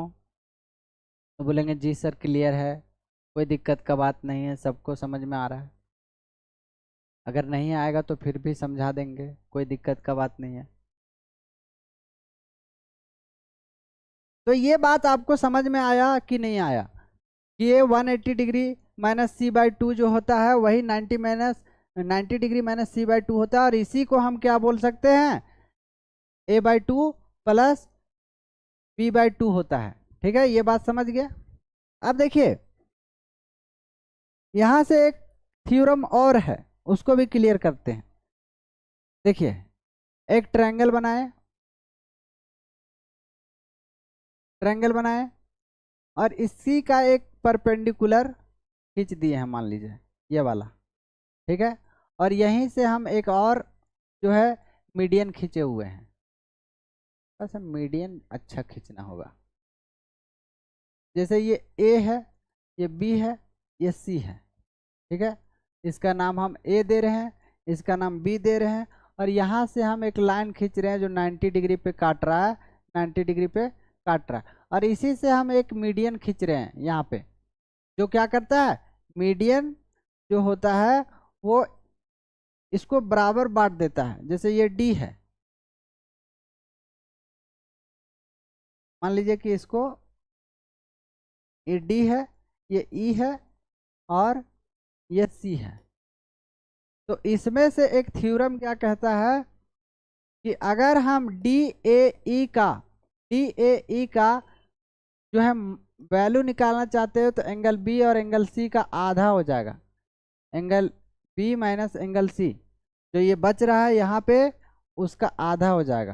तो बोलेंगे जी सर क्लियर है, कोई दिक्कत का बात नहीं है, सबको समझ में आ रहा है। अगर नहीं आएगा तो फिर भी समझा देंगे, कोई दिक्कत का बात नहीं है। तो ये बात आपको समझ में आया कि नहीं आया कि ये 180 डिग्री माइनस c/2 जो होता है वही 90 डिग्री माइनस c/2 होता है, और इसी को हम क्या बोल सकते हैं, a/2 प्लस b/2 होता है, ठीक है। ये बात समझ गया। अब देखिए यहाँ से एक थ्योरम और है, उसको भी क्लियर करते हैं। देखिए एक ट्रायंगल बनाए, ट्रायंगल बनाए और इसी का एक परपेंडिकुलर खींच दिए हैं, मान लीजिए ये वाला, ठीक है। और यहीं से हम एक और जो है मीडियन खींचे हुए हैं, बस मीडियन अच्छा खींचना होगा। जैसे ये ए है, ये बी है, ये सी है, ठीक है। इसका नाम हम ए दे रहे हैं, इसका नाम बी दे रहे हैं, और यहाँ से हम एक लाइन खींच रहे हैं जो 90 डिग्री पे काट रहा है, 90 डिग्री पे काट रहा है। और इसी से हम एक मीडियन खींच रहे हैं यहाँ पे, जो क्या करता है, मीडियन जो होता है वो इसको बराबर बांट देता है। जैसे ये डी है, मान लीजिए कि इसको, ये डी है, ये ई है और ये सी है। तो इसमें से एक थ्योरम क्या कहता है कि अगर हम डी ए ई का जो है वैल्यू निकालना चाहते हो तो एंगल बी और एंगल सी का आधा हो जाएगा, angle B minus angle C, जो ये बच रहा है यहाँ पे उसका आधा हो जाएगा,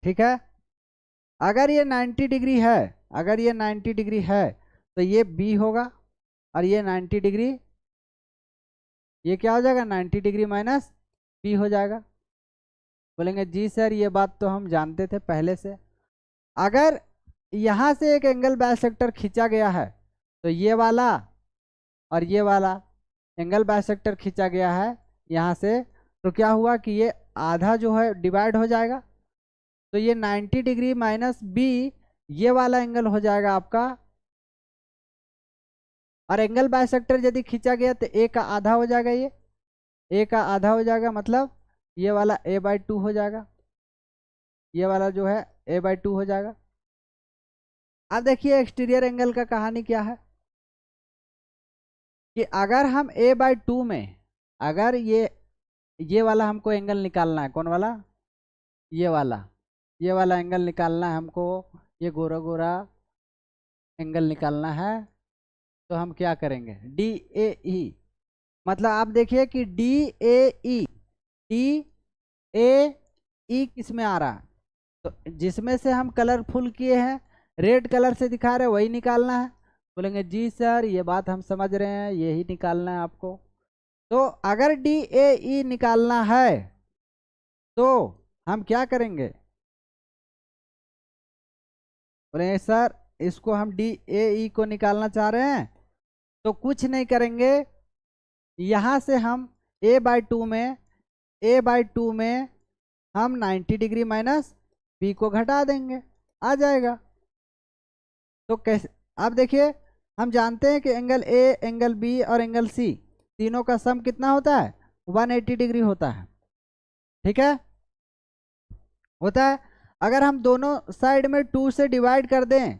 ठीक है। अगर ये 90 डिग्री है, अगर ये 90 डिग्री है तो ये बी होगा, और ये 90 डिग्री, ये क्या हो जाएगा, 90 डिग्री माइनस बी हो जाएगा। बोलेंगे जी सर ये बात तो हम जानते थे पहले से। अगर यहाँ से एक एंगल बाइसेक्टर खींचा गया है तो ये वाला और ये वाला एंगल बाइसेक्टर खींचा गया है यहाँ से, तो क्या हुआ कि ये आधा जो है डिवाइड हो जाएगा, तो ये 90 डिग्री माइनस बी ये वाला एंगल हो जाएगा आपका। और एंगल बाइसेक्टर यदि खींचा गया तो ए का आधा हो जाएगा, ये ए का आधा हो जाएगा, मतलब ये वाला a/2 हो जाएगा, ये वाला जो है a/2 हो जाएगा। अब देखिए एक्सटीरियर एंगल का कहानी क्या है कि अगर हम a/2 में, अगर ये वाला हमको एंगल निकालना है, कौन वाला, ये वाला, ये वाला एंगल निकालना है हमको, ये गोरा गोरा एंगल निकालना है, तो हम क्या करेंगे, डी ए ई, मतलब आप देखिए कि डी ए ई किस में आ रहा है, तो जिसमें से हम कलरफुल किए हैं, रेड कलर से दिखा रहे हैं, वही निकालना है। बोलेंगे जी सर ये बात हम समझ रहे हैं, यही निकालना है आपको। तो अगर डी ए ई निकालना है तो हम क्या करेंगे, बोलेंगे सर इसको हम डी ए ई को निकालना चाह रहे हैं, तो कुछ नहीं करेंगे, यहाँ से हम a/2 में हम 90 डिग्री माइनस बी को घटा देंगे, आ जाएगा। तो कैसे, अब देखिए हम जानते हैं कि एंगल ए, एंगल बी और एंगल सी तीनों का सम कितना होता है, 180 डिग्री होता है, ठीक है, होता है। अगर हम दोनों साइड में 2 से डिवाइड कर दें,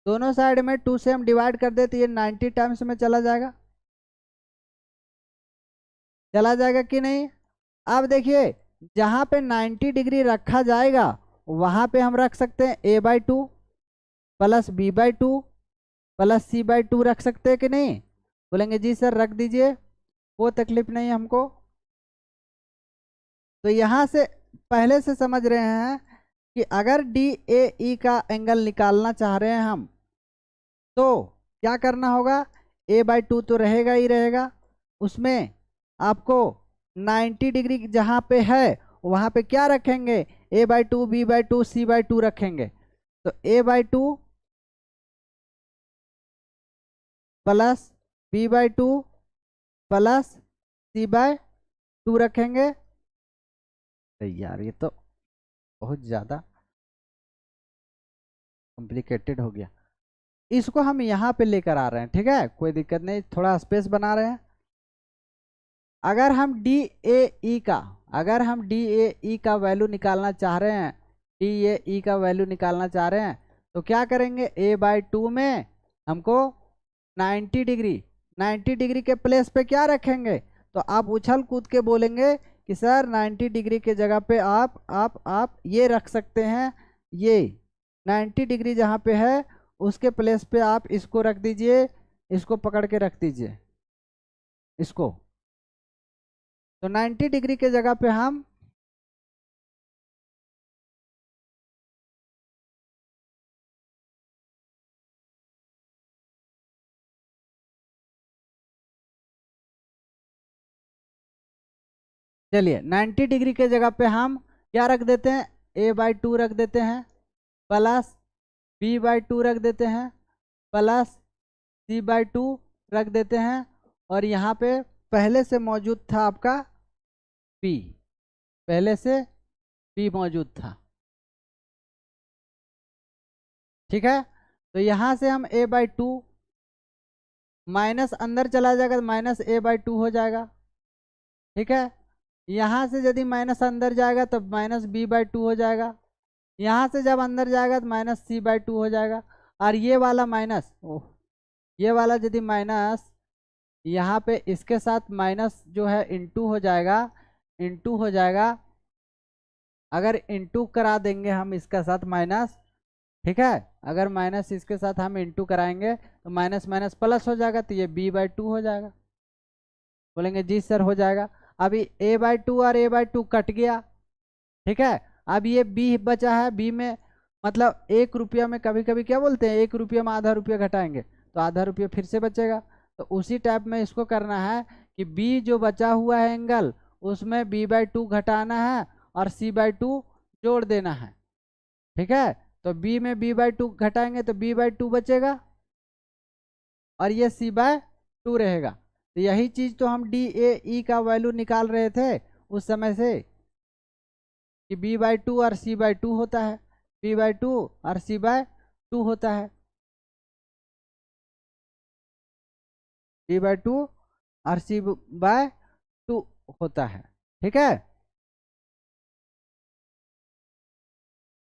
दोनों साइड में 2 से हम डिवाइड कर दें तो ये 90 टाइम्स में चला जाएगा, चला जाएगा कि नहीं। अब देखिए जहाँ पे 90 डिग्री रखा जाएगा वहाँ पे हम रख सकते हैं a/2 plus b/2 plus c/2 रख सकते हैं कि नहीं। बोलेंगे जी सर रख दीजिए, वो तकलीफ नहीं हमको। तो यहाँ से पहले से समझ रहे हैं कि अगर डी ए ई का एंगल निकालना चाह रहे हैं हम, तो क्या करना होगा, a/2 तो रहेगा ही रहेगा, उसमें आपको 90 डिग्री जहाँ पे है वहाँ पे क्या रखेंगे, a/2 b/2 c/2 रखेंगे। तो a/2 plus b/2 plus c/2 रखेंगे। तो यार ये तो बहुत ज़्यादा कॉम्प्लिकेटेड हो गया, इसको हम यहाँ पे लेकर आ रहे हैं, ठीक है, कोई दिक्कत नहीं, थोड़ा स्पेस बना रहे हैं। अगर हम डी ए ई का, अगर हम डी ए ई का वैल्यू निकालना चाह रहे हैं, डी ए ई का वैल्यू निकालना चाह रहे हैं, तो क्या करेंगे, a/2 में हमको 90 डिग्री के प्लेस पे क्या रखेंगे, तो आप उछल कूद के बोलेंगे कि सर 90 डिग्री के जगह पे आप ये रख सकते हैं, ये 90 डिग्री जहाँ पे है उसके प्लेस पे आप इसको रख दीजिए, इसको पकड़ के रख दीजिए, इसको तो 90 डिग्री के जगह पे हम चलिए 90 डिग्री के जगह पे हम क्या रख देते हैं, a/2 रख देते हैं, प्लस b/2 रख देते हैं, प्लस c/2 रख देते हैं, और यहाँ पे पहले से मौजूद था आपका p, पहले से p मौजूद था। ठीक है, तो यहाँ से हम a/2 माइनस अंदर चला जाएगा तो माइनस a/2 हो जाएगा। ठीक है, यहाँ से यदि माइनस अंदर जाएगा तो माइनस b/2 हो जाएगा, यहाँ से जब अंदर जाएगा तो माइनस c/2 हो जाएगा। और ये वाला माइनस, ओह, ये वाला यदि माइनस यहाँ पे इसके साथ माइनस जो है इंटू हो जाएगा, इंटू हो जाएगा। अगर इंटू करा देंगे हम इसका साथ माइनस, ठीक है, अगर माइनस इसके साथ हम इंटू कराएंगे तो माइनस माइनस प्लस हो जाएगा, तो ये b/2 हो जाएगा। बोलेंगे जी सर हो जाएगा। अभी a/2 और a/2 कट गया। ठीक है, अब ये b बचा है, b में मतलब 1 रुपया में कभी कभी क्या बोलते हैं, 1 रुपया में आधा रुपया घटाएंगे तो आधा रुपया फिर से बचेगा। तो उसी टाइप में इसको करना है कि b जो बचा हुआ है एंगल, उसमें b/2 घटाना है और c/2 जोड़ देना है। ठीक है, तो b में b/2 घटाएंगे तो b/2 बचेगा और ये c/2 रहेगा। तो यही चीज तो हम DAE का वैल्यू निकाल रहे थे उस समय से कि b/2 और c/2 होता है, b/2 और c/2 होता है, b/2 और c/2 होता है। ठीक है,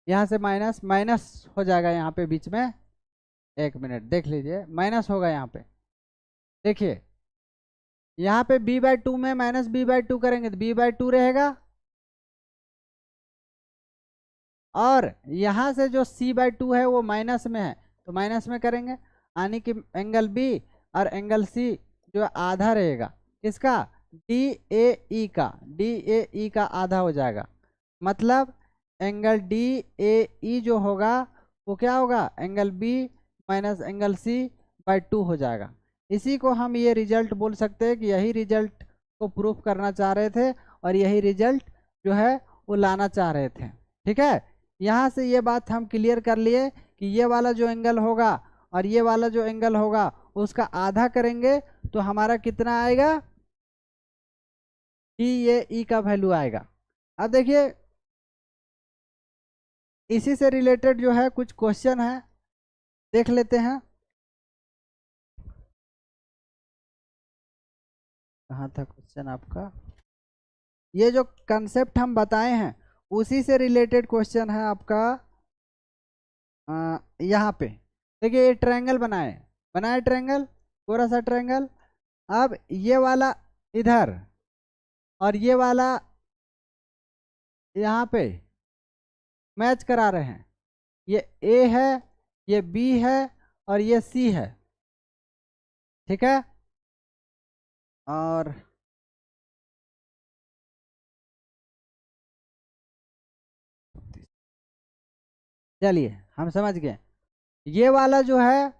यहाँ से माइनस माइनस हो जाएगा यहाँ पे बीच में, 1 मिनट देख लीजिए, माइनस होगा यहाँ पे। देखिए यहाँ पे b/2 में माइनस b/2 करेंगे तो b/2 रहेगा, और यहाँ से जो c/2 है वो माइनस में है तो माइनस में करेंगे, यानी कि एंगल B और एंगल C जो आधा रहेगा, इसका DAE का आधा हो जाएगा। मतलब एंगल DAE जो होगा वो क्या होगा, angle B minus angle C/2 हो जाएगा। इसी को हम ये रिजल्ट बोल सकते हैं कि यही रिजल्ट को प्रूफ करना चाह रहे थे और यही रिजल्ट जो है वो लाना चाह रहे थे। ठीक है, यहाँ से ये बात हम क्लियर कर लिए कि ये वाला जो एंगल होगा और ये वाला जो एंगल होगा उसका आधा करेंगे तो हमारा कितना आएगा, DAE का वैल्यू आएगा। अब देखिए इसी से रिलेटेड जो है कुछ क्वेश्चन है, देख लेते हैं। कहाँ था क्वेश्चन आपका, ये जो कंसेप्ट हम बताए हैं उसी से रिलेटेड क्वेश्चन है आपका। यहाँ पे देखिए ये ट्रायंगल बनाए ट्रायंगल, पूरा सा ट्रायंगल। अब ये वाला इधर और ये वाला यहाँ पे मैच करा रहे हैं, ये A है, ये B है और ये C है। ठीक है, और चलिए हम समझ गए, ये वाला जो है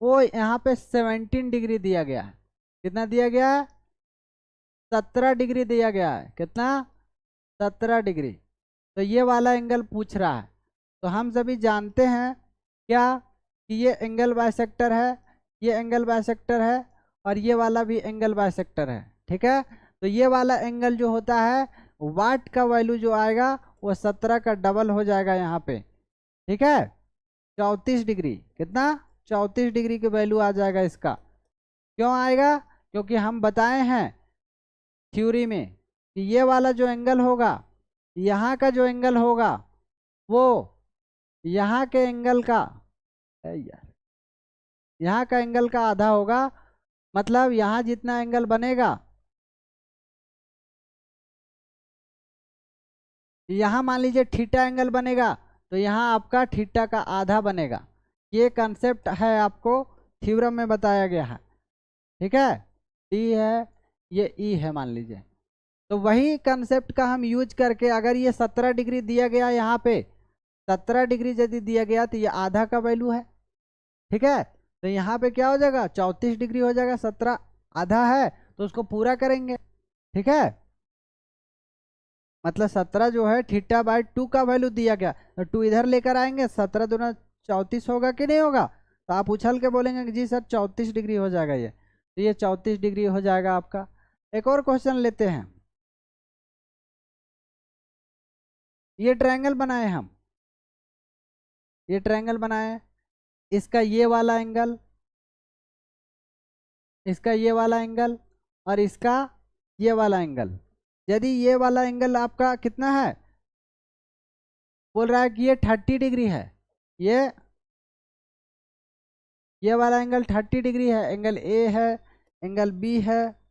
वो यहाँ पे 17 डिग्री दिया गया है। कितना दिया गया है, 17 डिग्री दिया गया है। कितना, 17 डिग्री। तो ये वाला एंगल पूछ रहा है, तो हम सभी जानते हैं क्या कि ये एंगल बाइसेक्टर है, ये एंगल बाइसेक्टर है और ये वाला भी एंगल बाइसेक्टर है। ठीक है, तो ये वाला एंगल जो होता है वाट का वैल्यू जो आएगा वो 17 का डबल हो जाएगा यहाँ पे। ठीक है, 34 डिग्री, कितना, 34 डिग्री की वैल्यू आ जाएगा इसका। क्यों आएगा, क्योंकि हम बताए हैं थ्योरी में कि ये वाला जो एंगल होगा, यहाँ का जो एंगल होगा वो यहाँ के एंगल का, यार यहाँ का एंगल का आधा होगा। मतलब यहाँ जितना एंगल बनेगा, यहाँ मान लीजिए थीटा एंगल बनेगा तो यहाँ आपका थीटा का आधा बनेगा। ये कंसेप्ट है आपको थ्योरम में बताया गया है। ठीक है, डी है, ये ई है मान लीजिए। तो वही कंसेप्ट का हम यूज करके, अगर ये 17 डिग्री दिया गया यहाँ पे, 17 डिग्री यदि दिया गया तो ये आधा का वैल्यू है, ठीक है। तो यहाँ पे क्या हो जाएगा, 34 डिग्री हो जाएगा, 17 आधा है तो उसको पूरा करेंगे, ठीक है। मतलब 17 जो है थीटा बाय 2 का वैल्यू दिया गया, तो 2 इधर लेकर आएंगे, 17 दूना 34 होगा कि नहीं होगा, तो आप उछल के बोलेंगे कि जी सर 34 डिग्री हो जाएगा ये, तो ये 34 डिग्री हो जाएगा आपका। एक और क्वेश्चन लेते हैं। ये ट्रायंगल बनाए हम, ये ट्रायंगल बनाए, इसका ये वाला एंगल, इसका ये वाला एंगल और इसका ये वाला एंगल, यदि ये वाला एंगल आपका कितना है, बोल रहा है कि ये 30 डिग्री है, ये वाला एंगल 30 डिग्री है, एंगल ए है, एंगल बी है,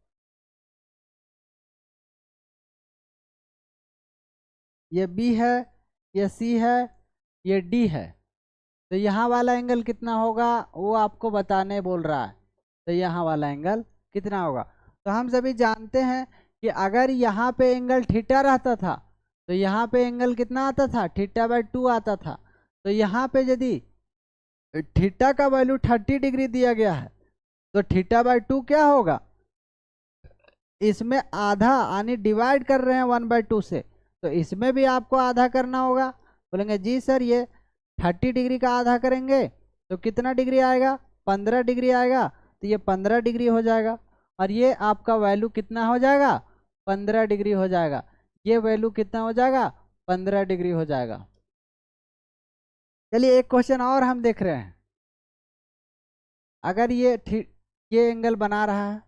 ये बी है, ये सी है, ये डी है। तो यहाँ वाला एंगल कितना होगा वो आपको बताने बोल रहा है, तो यहाँ वाला एंगल कितना होगा। तो हम सभी जानते हैं कि अगर यहाँ पे एंगल थीटा रहता था तो यहाँ पे एंगल कितना आता था, थीटा बाय 2 आता था। तो यहाँ पे यदि थीटा का वैल्यू 30 डिग्री दिया गया है तो थीटा बाय 2 क्या होगा, इसमें आधा यानी डिवाइड कर रहे हैं 1/2 से, तो इसमें भी आपको आधा करना होगा। बोलेंगे जी सर ये 30 डिग्री का आधा करेंगे तो कितना डिग्री आएगा, 15 डिग्री आएगा, तो ये 15 डिग्री हो जाएगा, और ये आपका वैल्यू कितना हो जाएगा, 15 डिग्री हो जाएगा, ये वैल्यू कितना हो जाएगा, 15 डिग्री हो जाएगा। चलिए एक क्वेश्चन और हम देख रहे हैं। अगर ये एंगल बना रहा है,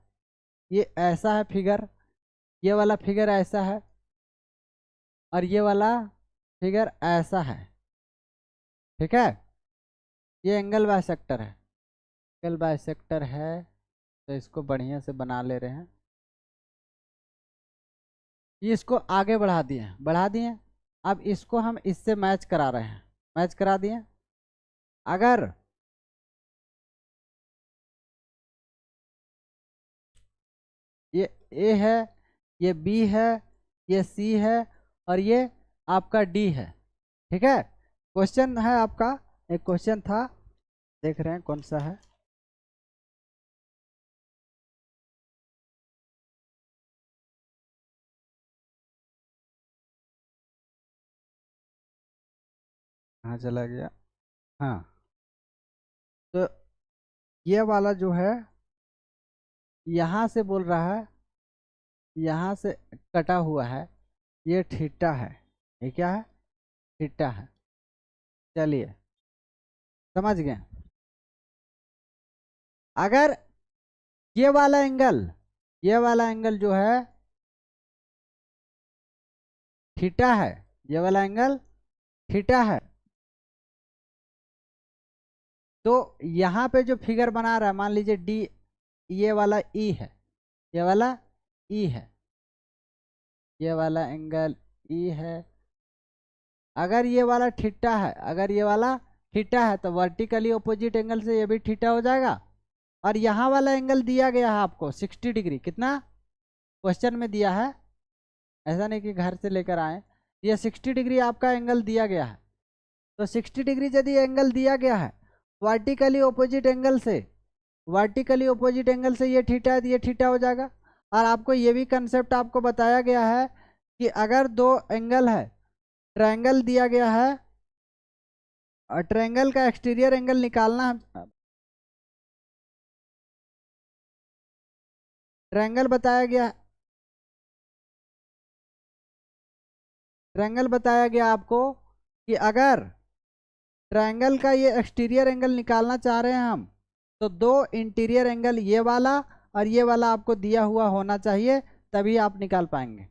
ये ऐसा है फिगर, ये वाला फिगर ऐसा है और ये वाला फिगर ऐसा है, ठीक है। ये एंगल बाइसेक्टर है, एंगल बाइसेक्टर है, तो इसको बढ़िया से बना ले रहे हैं। ये इसको आगे बढ़ा दिए, अब इसको हम इससे मैच करा रहे हैं, मैच करा दिए। अगर ये ए है, ये बी है, ये सी है और ये आपका डी है, ठीक है। क्वेश्चन है आपका, एक क्वेश्चन था, देख रहे हैं कौन सा है। कहाँ चला गया, हाँ। तो ये वाला जो है यहाँ से बोल रहा है, यहाँ से कटा हुआ है, ये थीटा है, ये क्या है, थीटा है। चलिए समझ गए। अगर ये वाला एंगल, ये वाला एंगल जो है थीटा है, ये वाला एंगल थीटा है, तो यहाँ पे जो फिगर बना रहा है, मान लीजिए डी, ये वाला ई है, ये वाला ई है, ये वाला एंगल ई है। अगर ये वाला थीटा है, अगर ये वाला थीटा है तो वर्टिकली ऑपोजिट एंगल से ये भी थीटा हो जाएगा। और यहाँ वाला एंगल दिया गया है आपको 60 डिग्री, कितना क्वेश्चन में दिया है, ऐसा नहीं कि घर से लेकर आए, ये 60 डिग्री आपका एंगल दिया गया है। तो 60 डिग्री यदि एंगल दिया गया है वर्टिकली ऑपोजिट एंगल से, वर्टिकली ऑपोजिट एंगल से ये थीटा है तो ये थीटा हो जाएगा। और आपको ये भी कंसेप्ट आपको बताया गया है कि अगर दो एंगल है, ट्रायंगल दिया गया है और ट्रायंगल का एक्सटीरियर एंगल निकालना, ट्रायंगल बताया गया, ट्रायंगल बताया गया आपको कि अगर ट्रायंगल का ये एक्सटीरियर एंगल निकालना चाह रहे हैं हम, तो दो इंटीरियर एंगल ये वाला और ये वाला आपको दिया हुआ होना चाहिए, तभी आप निकाल पाएंगे।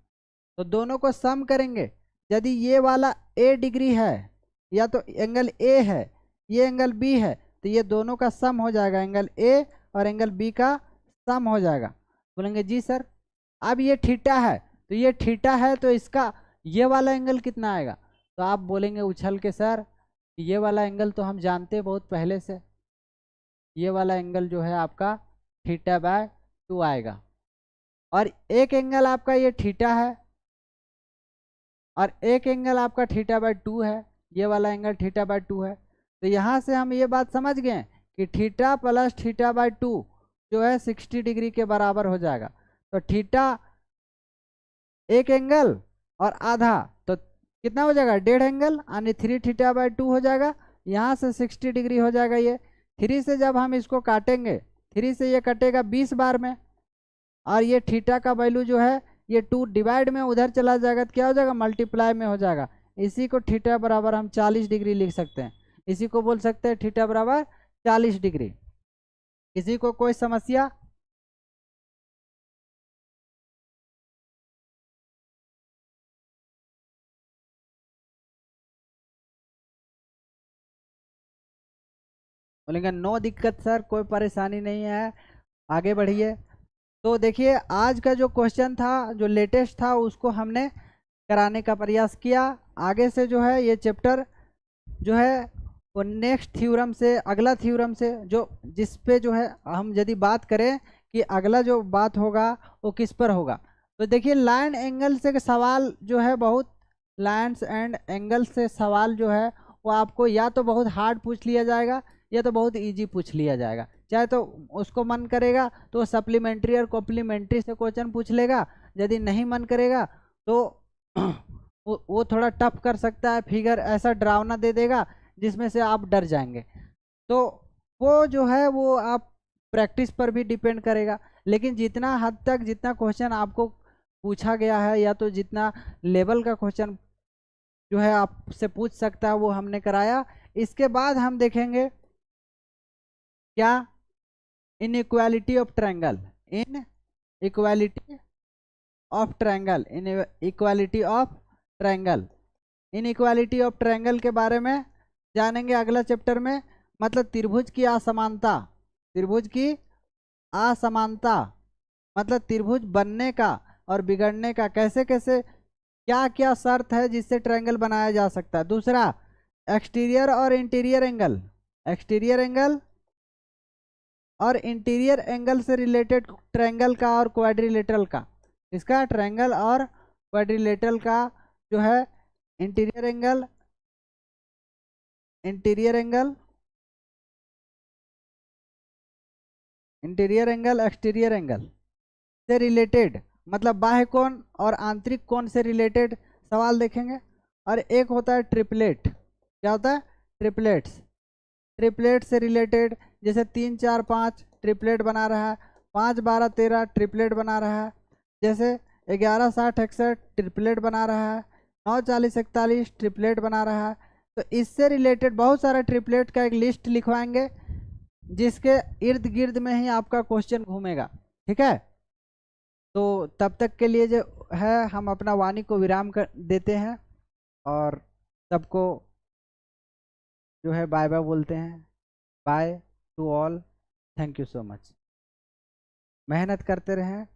तो दोनों को सम करेंगे, यदि ये वाला ए डिग्री है या तो एंगल ए है, ये एंगल बी है, तो ये दोनों का सम हो जाएगा, एंगल ए और एंगल बी का सम हो जाएगा। बोलेंगे जी सर अब ये थीटा है, तो ये थीटा है तो इसका ये वाला एंगल कितना आएगा, तो आप बोलेंगे उछल के सर ये वाला एंगल तो हम जानते हैं बहुत पहले से, ये वाला एंगल जो है आपका थीटा बाय 2 आएगा। और एक एंगल आपका ये थीटा है और एक एंगल आपका θ/2 है, ये वाला एंगल θ/2 है। तो यहाँ से हम ये बात समझ गए कि थीटा प्लस θ/2 जो है 60 डिग्री के बराबर हो जाएगा। तो थीटा एक एंगल और आधा, तो कितना हो जाएगा, 1.5 एंगल यानी 3θ/2 हो जाएगा। यहाँ से 60 डिग्री हो जाएगा ये। 3 से जब हम इसको काटेंगे, 3 से ये कटेगा 20 बार में, और ये थीटा का वैल्यू जो है ये 2 डिवाइड में उधर चला जाएगा तो क्या हो जाएगा, मल्टीप्लाई में हो जाएगा। इसी को थीटा बराबर हम 40 डिग्री लिख सकते हैं। इसी को बोल सकते हैं थीटा बराबर 40 डिग्री। किसी को कोई समस्या? बोलेंगे नो दिक्कत सर, कोई परेशानी नहीं है, आगे बढ़िए। तो देखिए आज का जो क्वेश्चन था, जो लेटेस्ट था, उसको हमने कराने का प्रयास किया। आगे से जो है ये चैप्टर जो है वो नेक्स्ट थ्योरम से, अगला थ्योरम से, जो जिस पे जो है हम यदि बात करें कि अगला जो बात होगा वो किस पर होगा, तो देखिए लाइन एंगल से सवाल जो है, बहुत लाइन्स एंड एंगल से सवाल जो है वो आपको या तो बहुत हार्ड पूछ लिया जाएगा या तो बहुत इजी पूछ लिया जाएगा। चाहे तो उसको मन करेगा तो सप्लीमेंट्री और कॉम्प्लीमेंट्री से क्वेश्चन पूछ लेगा, यदि नहीं मन करेगा तो वो थोड़ा टफ कर सकता है, फिगर ऐसा डरावना दे देगा जिसमें से आप डर जाएंगे। तो वो जो है वो आप प्रैक्टिस पर भी डिपेंड करेगा। लेकिन जितना हद तक, जितना क्वेश्चन आपको पूछा गया है या तो जितना लेवल का क्वेश्चन जो है आपसे पूछ सकता है वो हमने कराया। इसके बाद हम देखेंगे क्या, inequality of triangle, in equality of triangle, in equality of triangle, inequality of triangle के बारे में जानेंगे अगला चैप्टर में। मतलब त्रिभुज की असमानता, त्रिभुज की असमानता, मतलब त्रिभुज बनने का और बिगड़ने का, कैसे कैसे क्या क्या शर्त है जिससे ट्रायंगल बनाया जा सकता है। दूसरा, एक्सटीरियर और इंटीरियर एंगल, एक्सटीरियर एंगल और इंटीरियर एंगल से रिलेटेड ट्रायंगल का और क्वाड्रिलेटरल का, इसका ट्रायंगल और क्वाड्रिलेटरल का जो है interior angle, interior angle, interior angle, exterior angle से रिलेटेड, मतलब बाह्य कोण और आंतरिक कोण से रिलेटेड सवाल देखेंगे। और एक होता है ट्रिपलेट, क्या होता है, ट्रिपलेट्स, ट्रिपलेट से रिलेटेड, जैसे 3 4 5 ट्रिपलेट बना रहा है, 5 12 13 ट्रिपलेट बना रहा है, जैसे 11 60 61 ट्रिपलेट बना रहा है, 9 40 41 ट्रिपलेट बना रहा है। तो इससे रिलेटेड बहुत सारा ट्रिपलेट का एक लिस्ट लिखवाएंगे जिसके इर्द गिर्द में ही आपका क्वेश्चन घूमेगा। ठीक है, तो तब तक के लिए जो है हम अपना वाणी को विराम कर देते हैं और सबको जो है बाय बाय बोलते हैं। By two all, thank you so much. मेहनत करते रहें।